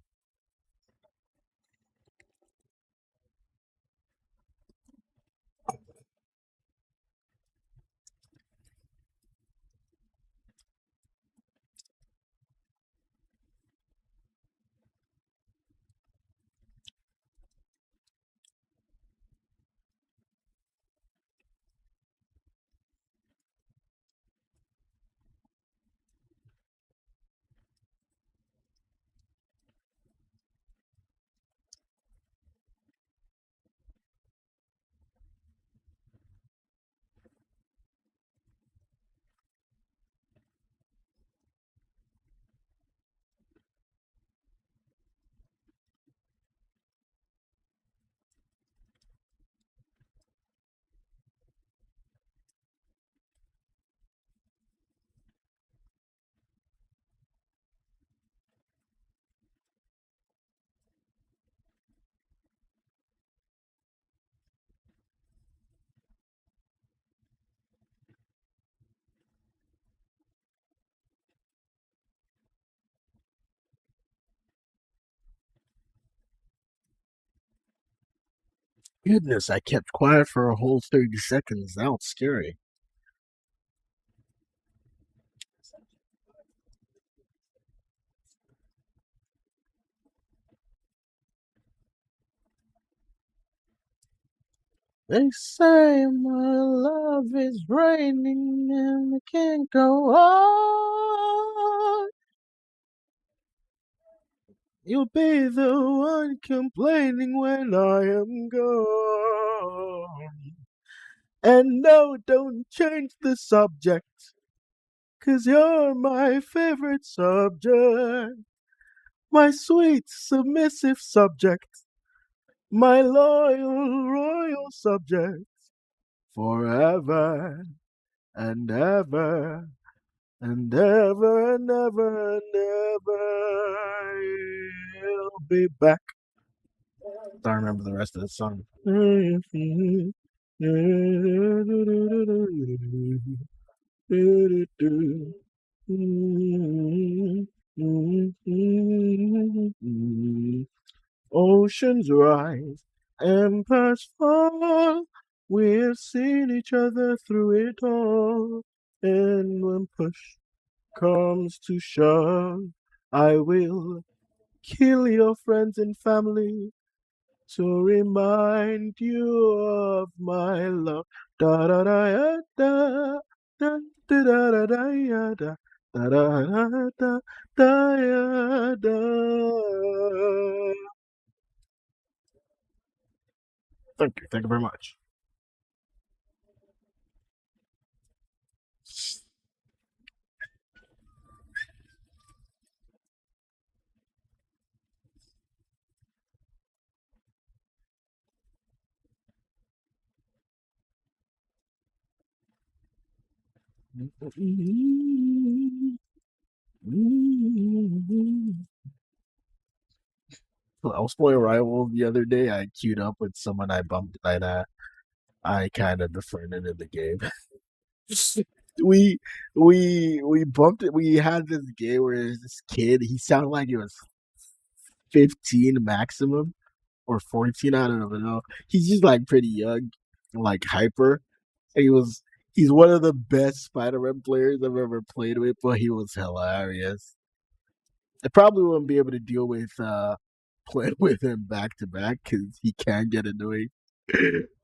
Goodness, I kept quiet for a whole 30 seconds. That was scary. They say my love is raining and it can't go on. You'll be the one complaining when I am gone. And no, don't change the subject, 'cause you're my favorite subject. My sweet, submissive subject. My loyal, royal subject. forever and ever and ever and ever and ever. He'll be back. Don't remember the rest of the song. Oceans rise, empires fall. We've seen each other through it all. And when push comes to shove, I will kill your friends and family to remind you of my love. Da da da ya, da da da da da da ya, da da da da da ya, da. Thank you very much. I was playing Rival the other day. I queued up with someone I bumped that I kind of befriended in the game. we we bumped it. We had this game where this kid. He sounded like he was 15 maximum or 14. I don't even know. He's just like pretty young, like hyper. And he's one of the best Spider-Man players I've ever played with, but he was hilarious. I probably wouldn't be able to deal with playing with him back to back because he can get annoying.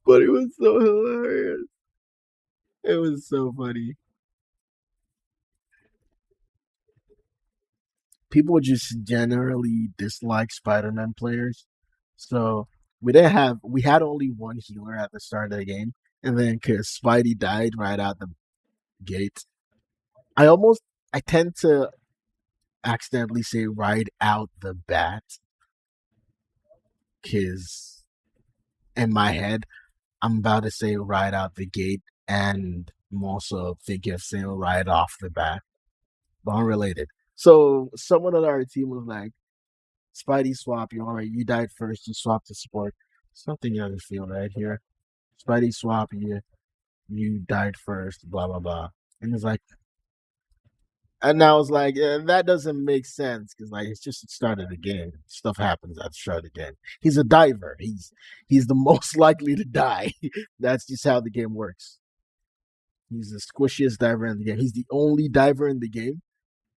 But it was so hilarious. It was so funny. People just generally dislike Spider-Man players. So we had only one healer at the start of the game, and then because Spidey died right out the gate, I almost I tend to accidentally say right out the bat because in my head I'm about to say right out the gate, and I'm also thinking of saying right off the bat, but unrelated. So someone on our team was like, Spidey swap, you alright, you died first, you swapped to support. Something you doesn't feel right here. Spidey swap, you died first, blah blah blah. And it's like, and I was like, yeah, that doesn't make sense because like it's just the start of the game. Stuff happens at the start of the game. He's a diver. He's the most likely to die. That's just how the game works. He's the squishiest diver in the game. He's the only diver in the game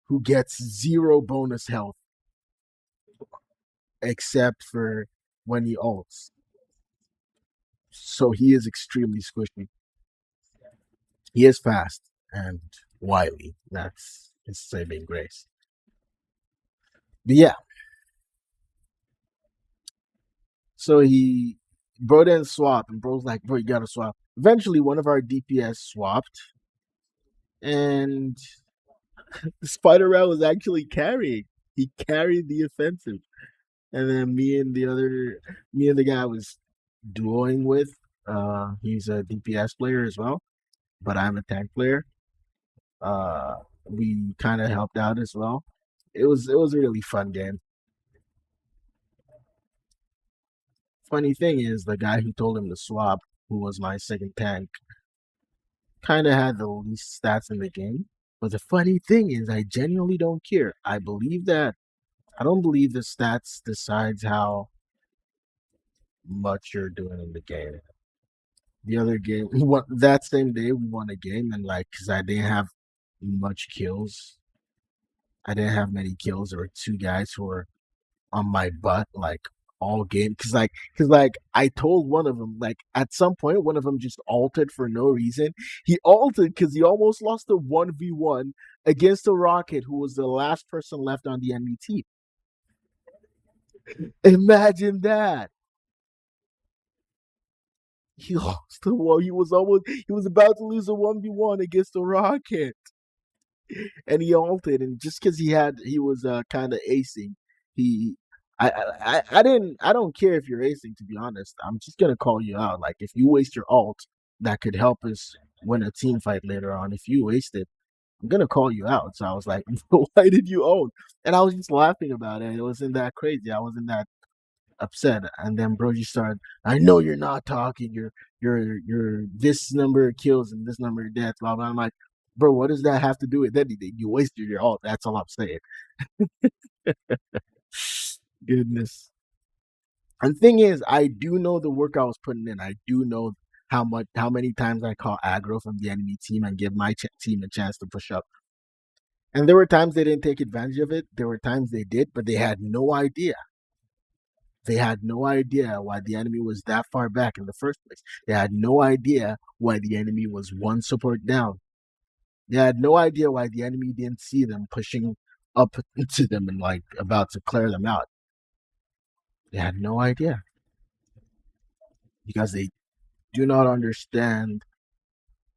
who gets zero bonus health except for when he ults. So he is extremely squishy. He is fast and wily. That's his saving grace. But yeah, so bro didn't swap, and bro's like, bro, you gotta swap. Eventually, one of our DPS swapped, and the Spider Rat was actually carrying. He carried the offensive, and then me and the guy I was duoing with, he's a DPS player as well, but I'm a tank player. Uh, we kind of helped out as well. It was a really fun game. Funny thing is, the guy who told him to swap, who was my second tank, kind of had the least stats in the game. But the funny thing is, I genuinely don't care. I don't believe the stats decides how much you're doing in the game. The other game, that same day we won a game, and like, cause I didn't have much kills. I didn't have many kills. There were two guys who were on my butt like all game because I told one of them like at some point one of them just altered for no reason. He altered because he almost lost a 1v1 against a Rocket who was the last person left on the enemy team. Imagine that. He lost the one. He was about to lose a 1v1 against a Rocket, and he altered, and just because he was kind of acing, he I don't care if you're acing, to be honest. I'm just gonna call you out. Like if you waste your alt, that could help us win a team fight later on. If you waste it, I'm gonna call you out. So I was like, why did you own? And I was just laughing about it. It wasn't that crazy. I wasn't that upset. And then bro just started, I know you're not talking. You're this number of kills and this number of deaths, blah blah. I'm like, bro, what does that have to do with anything? You wasted your ult. That's all I'm saying. Goodness. And the thing is, I do know the work I was putting in. I do know how many times I caught aggro from the enemy team and give my team a chance to push up. And there were times they didn't take advantage of it. There were times they did, but they had no idea. They had no idea why the enemy was that far back in the first place. They had no idea why the enemy was one support down. They had no idea why the enemy didn't see them pushing up to them and like about to clear them out. They had no idea because they do not understand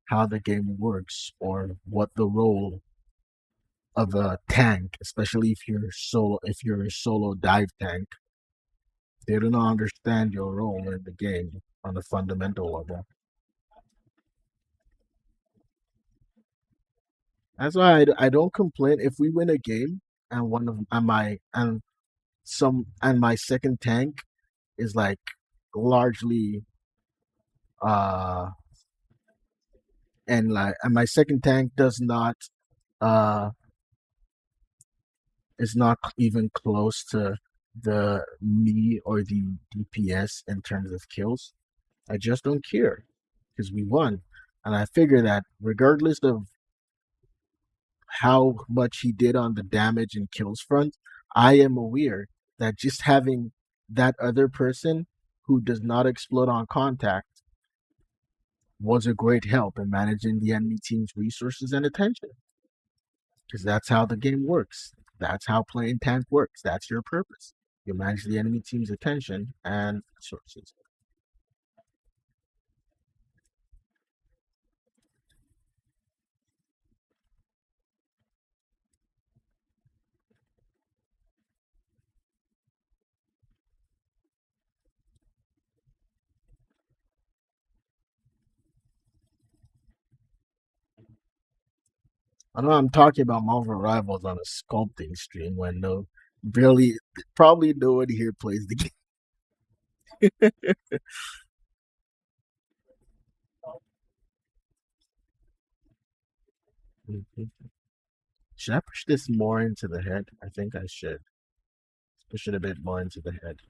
how the game works or what the role of a tank, especially if you're a solo dive tank, they do not understand your role in the game on a fundamental level. That's why I don't complain if we win a game and one of and my and some and my second tank is like largely uh and my second tank does not uh is not even close to the me or the DPS in terms of kills. I just don't care because we won. And I figure that regardless of how much he did on the damage and kills front, I am aware that just having that other person who does not explode on contact was a great help in managing the enemy team's resources and attention. Because that's how the game works. That's how playing tank works. That's your purpose. You manage the enemy team's attention and resources. I know I'm talking about Marvel Rivals on a sculpting stream when no, barely, probably nobody here plays the game. Should I push this more into the head? I think I should. Push it a bit more into the head.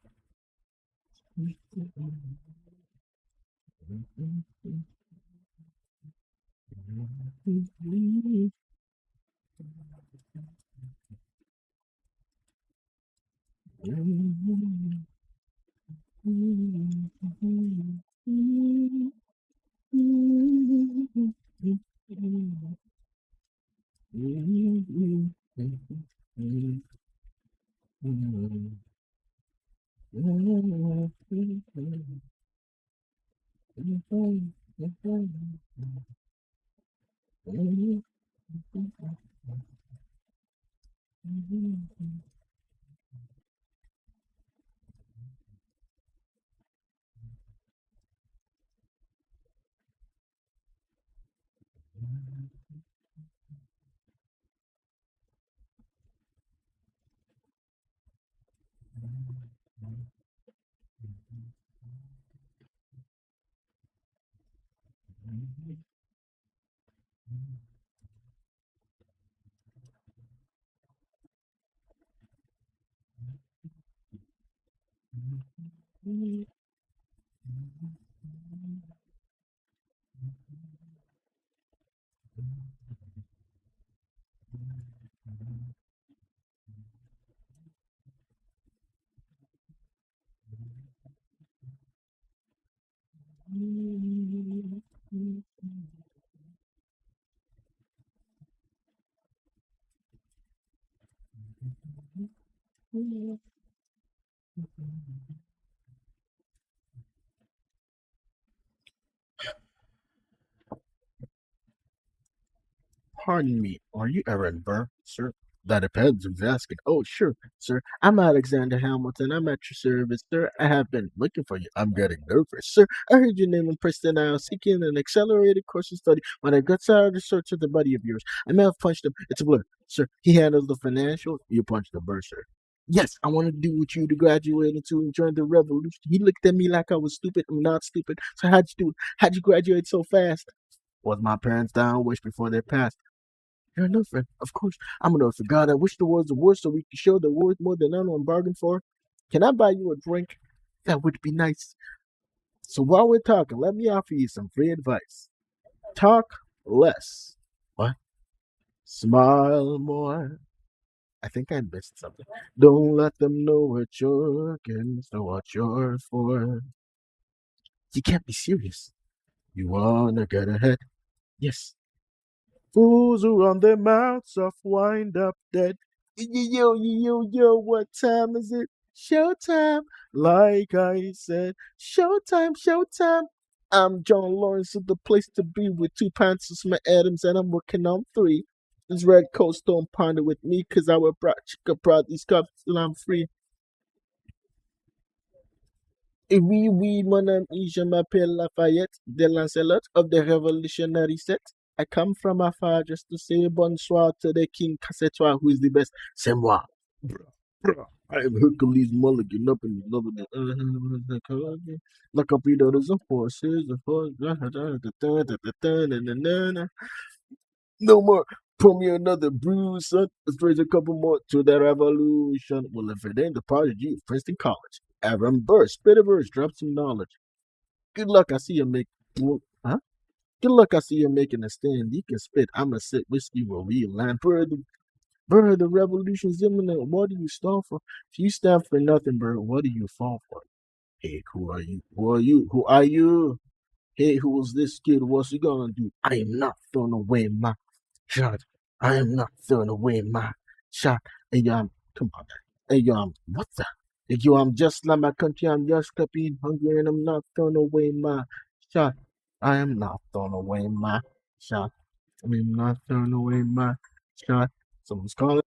Pardon me, are you Aaron Burr, sir? That depends who's asking. Oh, sure, sir. I'm Alexander Hamilton. I'm at your service, sir. I have been looking for you. I'm getting nervous, sir. I heard your name in Princeton. I was seeking an accelerated course of study. When I got started to search of the buddy of yours, I may have punched him. It's a blur, sir. He handles the financial. You punched the bursar. Yes, I want to do with you to graduate into and join the revolution. He looked at me like I was stupid. I'm not stupid. So how'd you do it? How'd you graduate so fast? Was my parents down wish before they passed? You're no friend. Of course, I'm an orphan. God, I wish the world's the worst so we could show the worth more than anyone bargained for. Can I buy you a drink? That would be nice. So while we're talking, let me offer you some free advice. Talk less. What? Smile more. I think I missed something. Don't let them know what you're against or what you're for. You can't be serious. You wanna get ahead. Yes, fools who run their mouths off wind up dead. Yo, what time is it? Showtime. Like I said, showtime. I'm John Lawrence of the place to be with 2 pints of my Adams, and I'm working on 3. This red coat don't ponder with me, cause I will brought these cups till I'm free. Et oui, mon ami, je m'appelle Lafayette de Lancelot of the Revolutionary Set. I come from afar just to say bonsoir to the king Cassetois, who is the best. C'est moi. Bruh. I am Hercules Mulligan up in the love of the like a beat others of horses, of horse. No more. Pour me another brew, son. Let's raise a couple more to the revolution. Well, if it ain't the prodigy of Princeton College, Aaron Burr, spit a verse, drop some knowledge. Good luck, I see you make. Huh? Good luck, I see you making a stand. You can spit. I'ma sit whiskey will real line. Burr, the revolution's imminent. What do you stall for? If you stand for nothing, Burr, what do you fall for? Hey, who are you? Who are you? Who are you? Hey, who's this kid? What's he gonna do? I am not throwing away my shot. I am not throwing away my shot. Hey, come on. Hey, what the? Hey, I'm just like my country. I'm just being hungry and I'm not throwing away my shot. I am not throwing away my shot. I am not throwing away my shot. Someone's calling.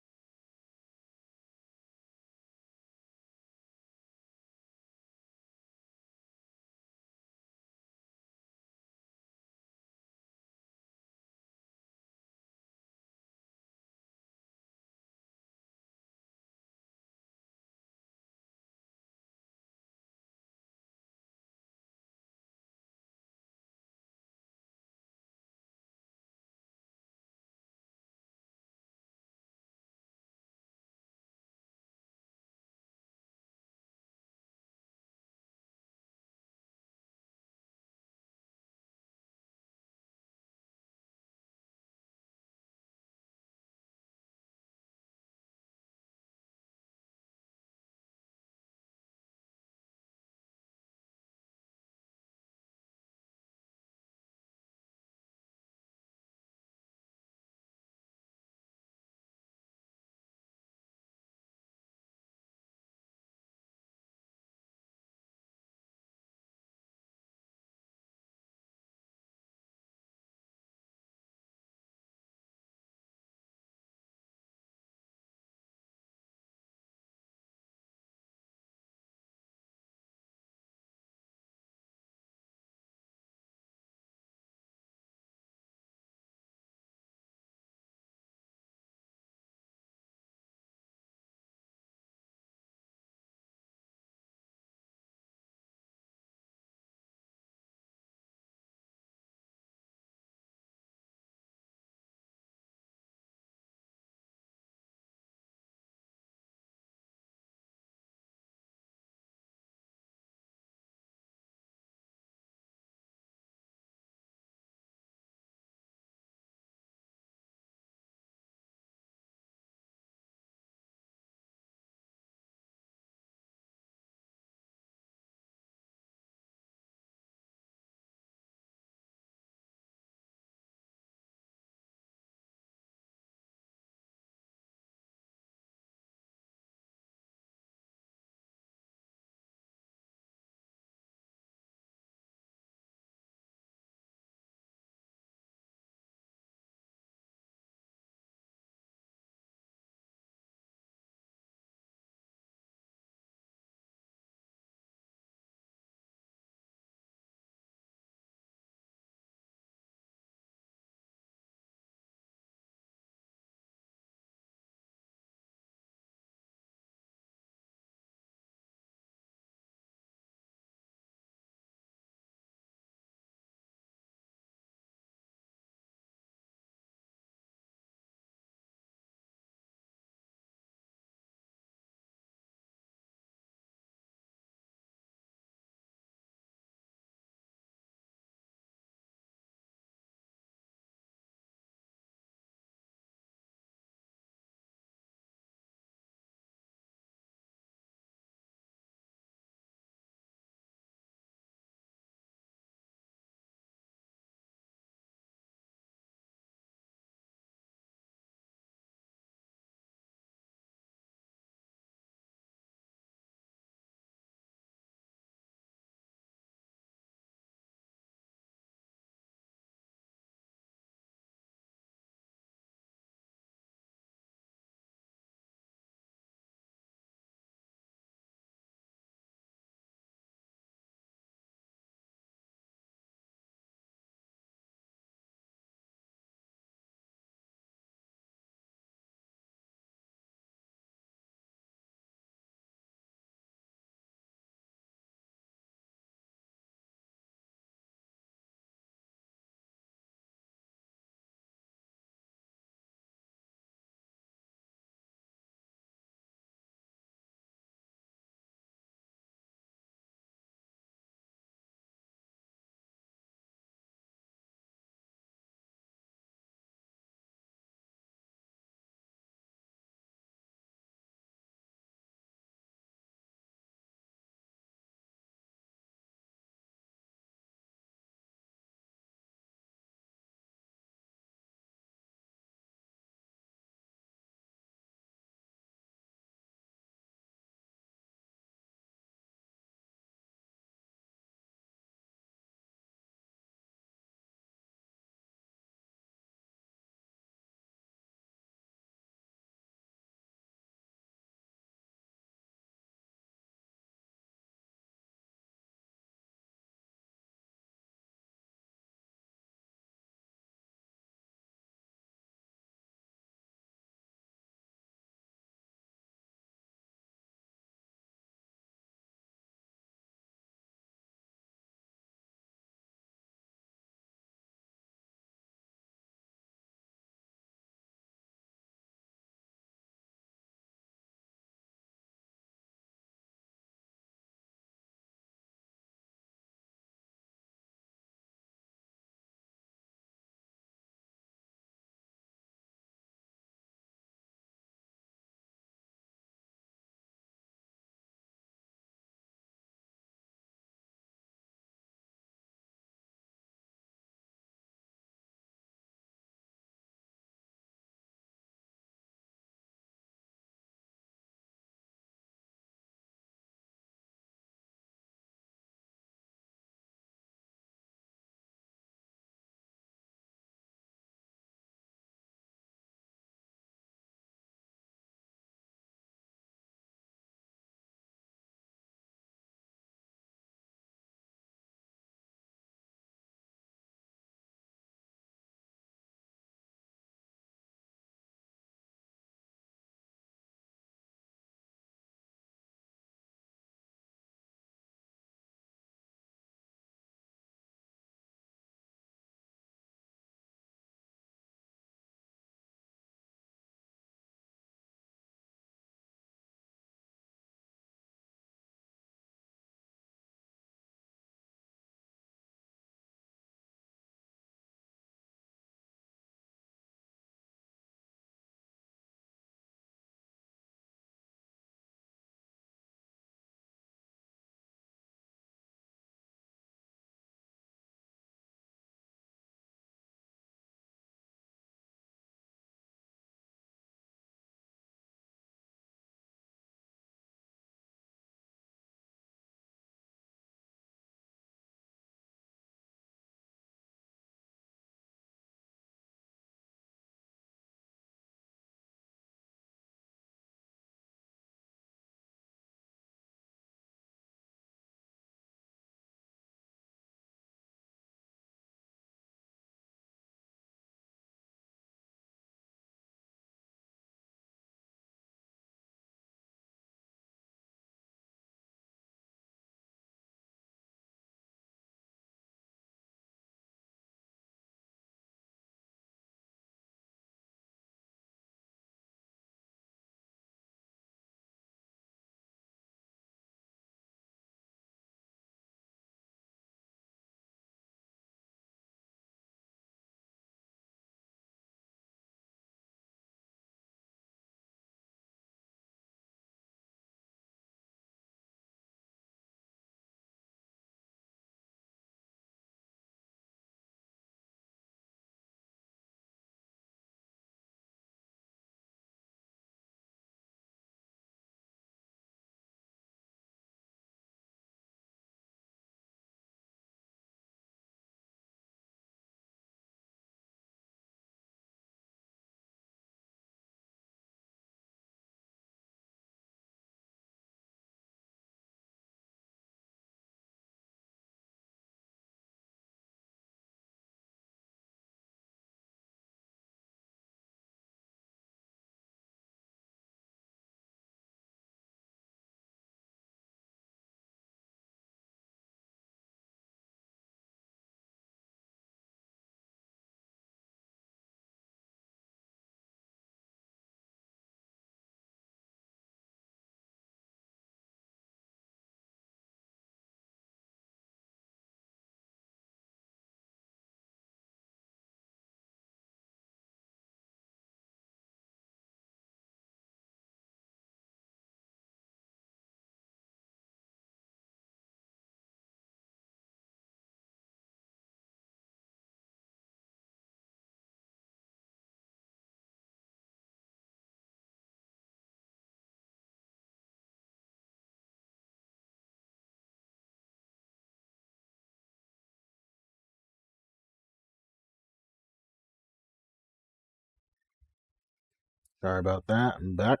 Sorry about that. I'm back.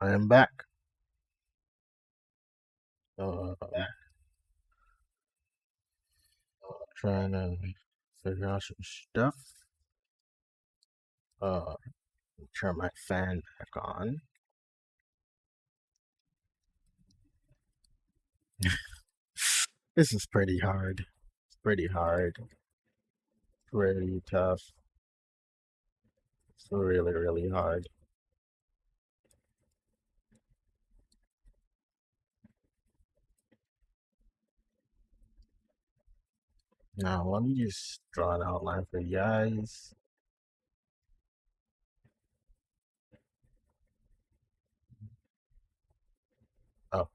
I am back. Uh, trying to figure out some stuff. Uh, turn my fan back on. This is pretty hard. It's pretty hard. Pretty tough. It's really, really hard. Now, let me just draw an outline for you guys. Oh,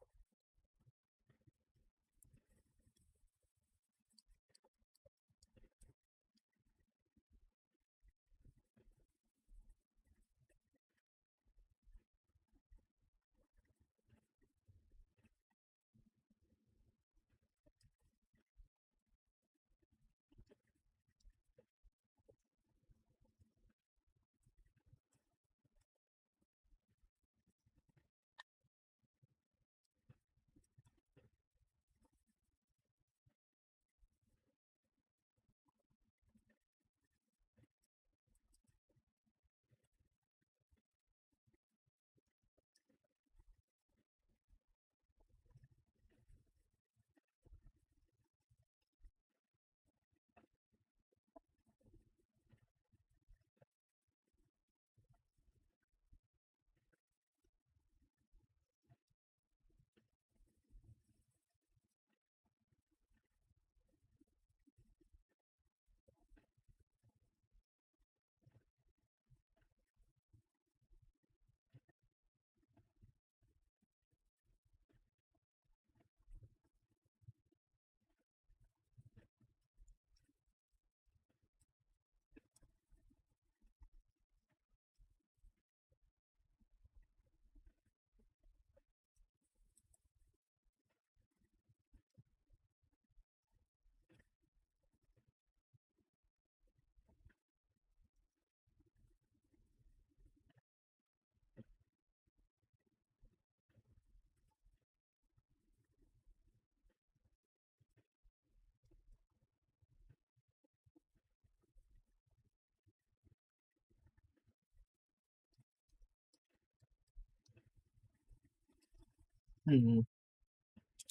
hmm.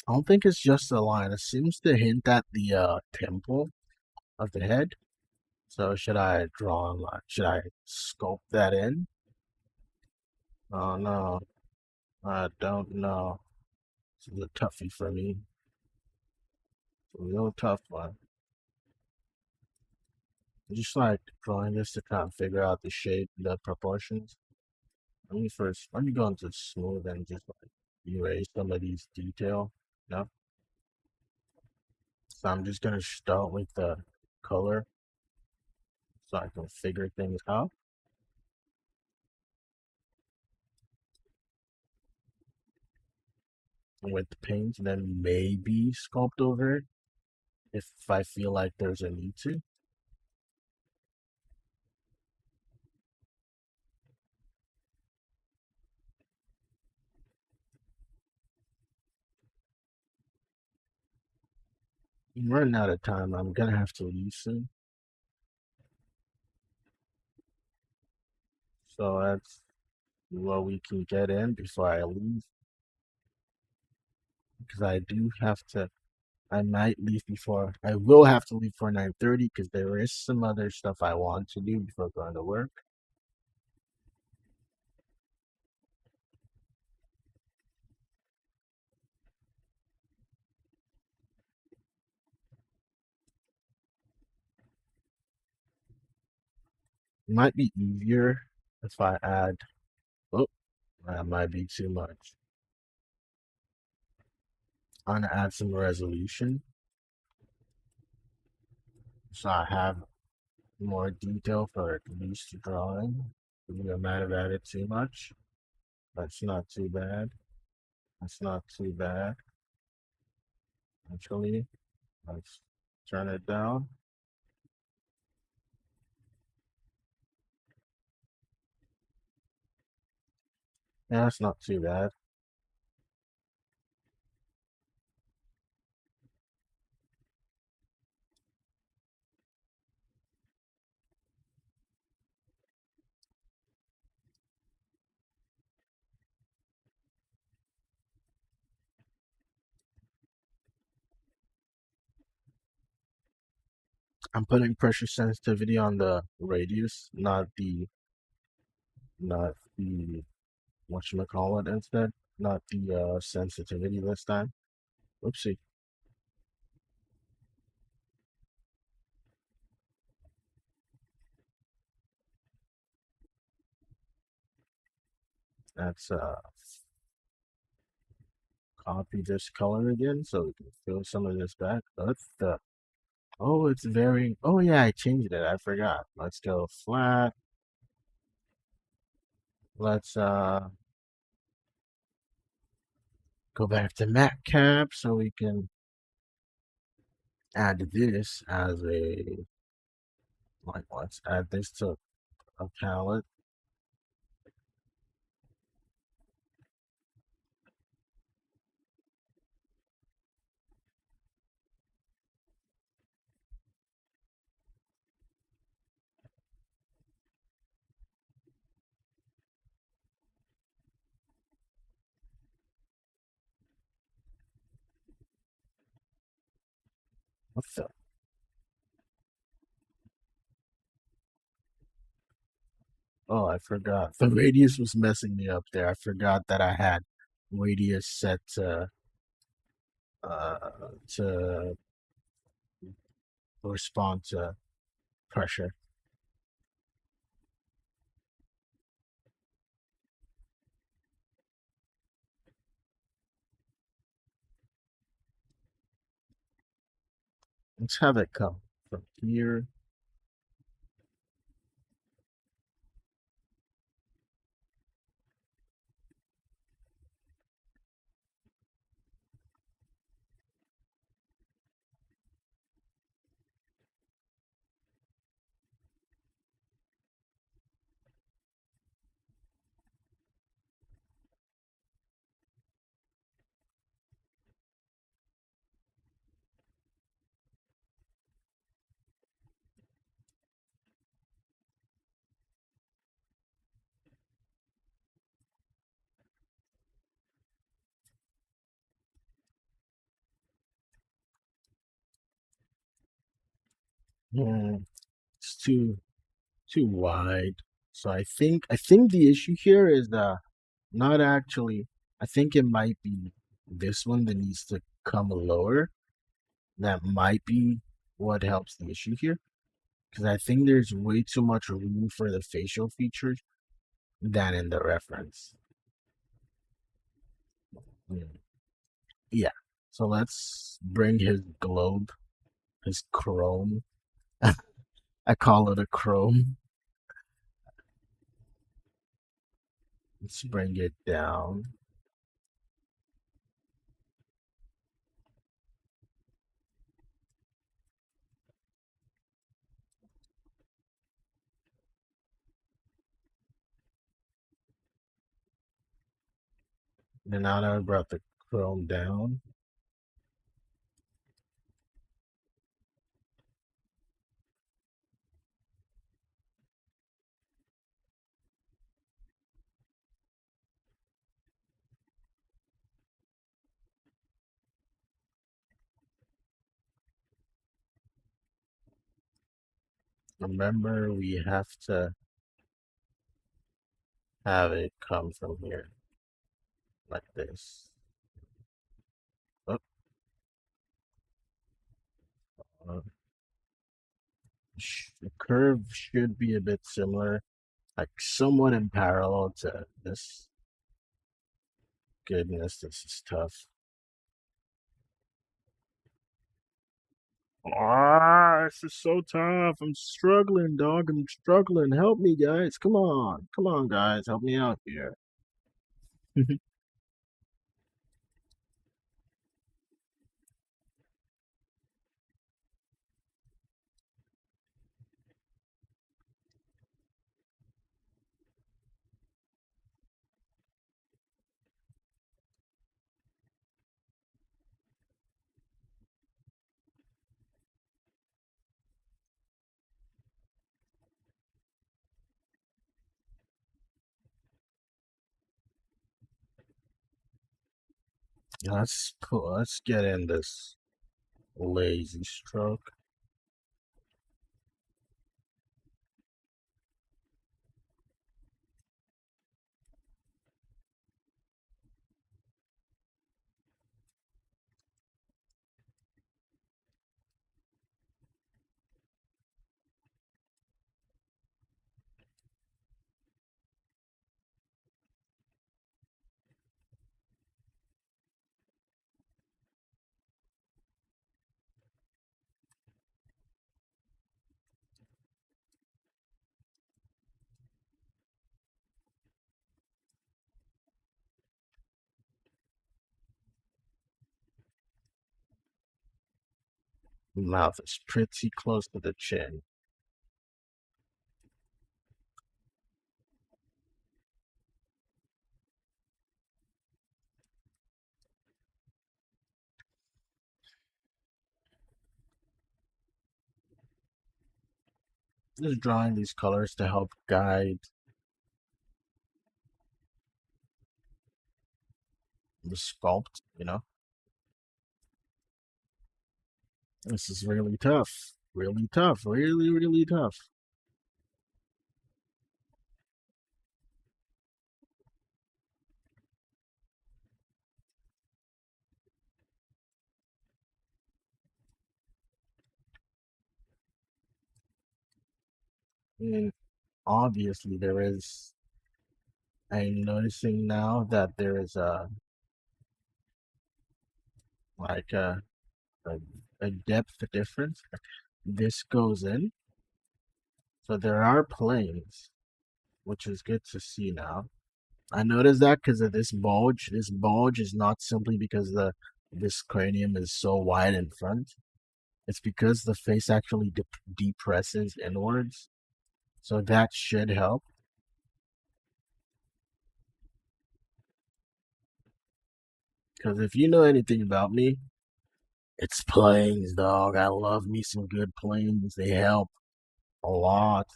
I don't think it's just a line. It seems to hint at the temple of the head. So should I draw a line? Should I sculpt that in? Oh no, I don't know. This is a toughie for me. It's a real tough one. I'm just like drawing this to kind of figure out the shape, the proportions. Let me go into smooth and just like erase some of these detail. No, so I'm just gonna start with the color so I can figure things out with the paint, and then maybe sculpt over it if I feel like there's a need to. I'm running out of time. I'm gonna have to leave soon. So that's what we can get in before I leave. Because I do have to, I might leave before, I will have to leave for 9:30 because there is some other stuff I want to do before going to work. It might be easier if I add, oh, that might be too much. I'm gonna add some resolution so I have more detail for at least drawing. I might have added too much. That's not too bad. That's not too bad. Actually, let's turn it down. Yeah, that's not too bad. I'm putting pressure sensitivity on the radius, not the whatchamacallit instead, not the sensitivity this time. Oopsie. That's copy this color again so we can fill some of this back. That's the oh, it's very oh yeah, I changed it. I forgot. Let's go flat. Let's go back to matte cap so we can add this as a like let's add this to a palette. What the oh I forgot. The radius was messing me up there. I forgot that I had radius set uh to respond to pressure. Let's have it come from here. Hmm, it's too wide. So I think the issue here is not actually I think it might be this one that needs to come lower. That might be what helps the issue here. Because I think there's way too much room for the facial features than in the reference. Mm, yeah. So let's bring his globe, his chrome. I call it a chrome. Let's bring it down. And now that I brought the chrome down, remember we have to have it come from here like this. Oh, uh, the curve should be a bit similar, like somewhat in parallel to this. Goodness, this is tough. Ah, this is so tough. I'm struggling, dog. I'm struggling. Help me, guys. Come on. Come on, guys. Help me out here. Let's get in this lazy stroke. Mouth is pretty close to the chin. Just drawing these colors to help guide the sculpt, you know? This is really tough. Really tough. Really, really tough. I mean, obviously there is. I'm noticing now that there is like a, a depth difference. This goes in. So there are planes, which is good to see now. I noticed that because of this bulge. This bulge is not simply because this cranium is so wide in front. It's because the face actually depresses inwards. So that should help. Because if you know anything about me, it's planes, dog. I love me some good planes. They help a lot.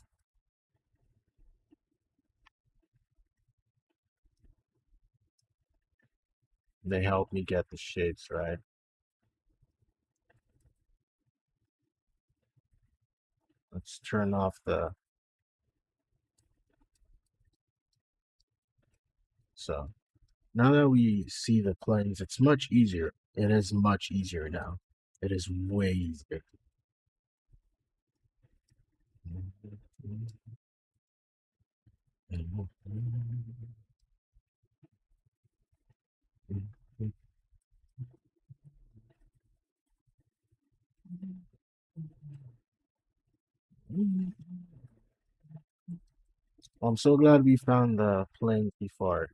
They help me get the shapes right. Let's turn off the. So now that we see the planes, it's much easier. It is much easier now. It is way easier. I'm so glad we found the plane before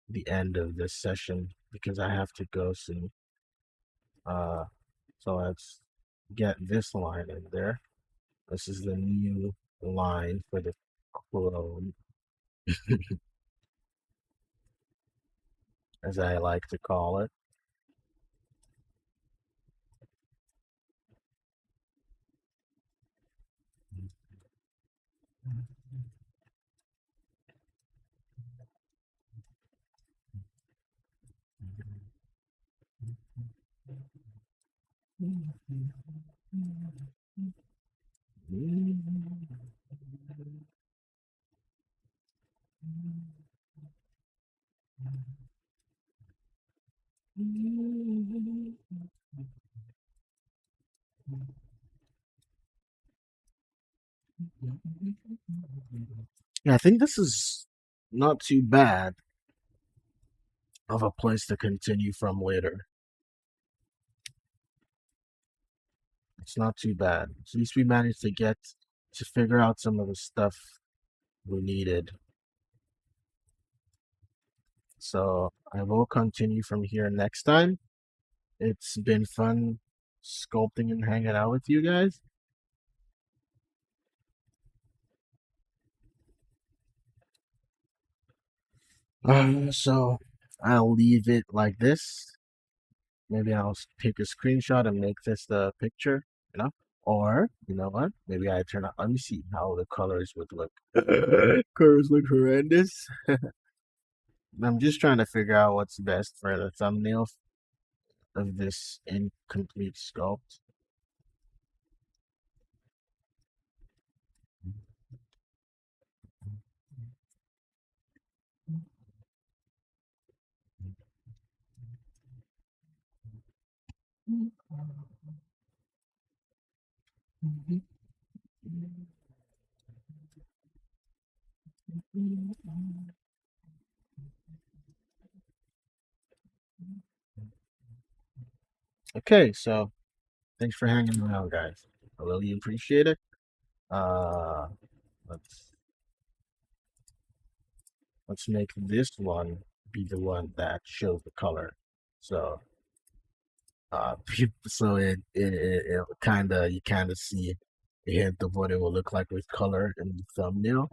the end of this session because I have to go soon. Uh, so let's get this line in there. This is the new line for the clone, as I like to call it. Yeah, I think this is not too bad of a place to continue from later. It's not too bad. At least we managed to get to figure out some of the stuff we needed. So I will continue from here next time. It's been fun sculpting and hanging out with you guys. So I'll leave it like this. Maybe I'll take a screenshot and make this the picture, you know? Or, you know what? Maybe I turn out, let me see how the colors would look. Colors look horrendous. I'm just trying to figure out what's best for the thumbnail of this incomplete sculpt. Okay, so thanks for hanging around, guys. I really appreciate it. Uh, let's let's make this one be the one that shows the color. So so it kind of you kind of see a hint of what it will look like with color in the thumbnail,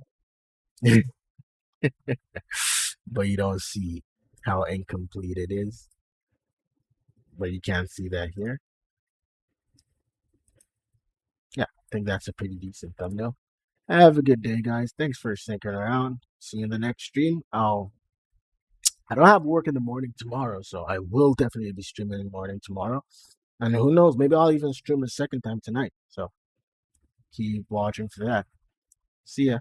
but you don't see how incomplete it is. But you can't see that here. Yeah, I think that's a pretty decent thumbnail. Have a good day, guys. Thanks for sticking around. See you in the next stream. I don't have work in the morning tomorrow, so I will definitely be streaming in the morning tomorrow. And who knows, maybe I'll even stream a second time tonight. So keep watching for that. See ya.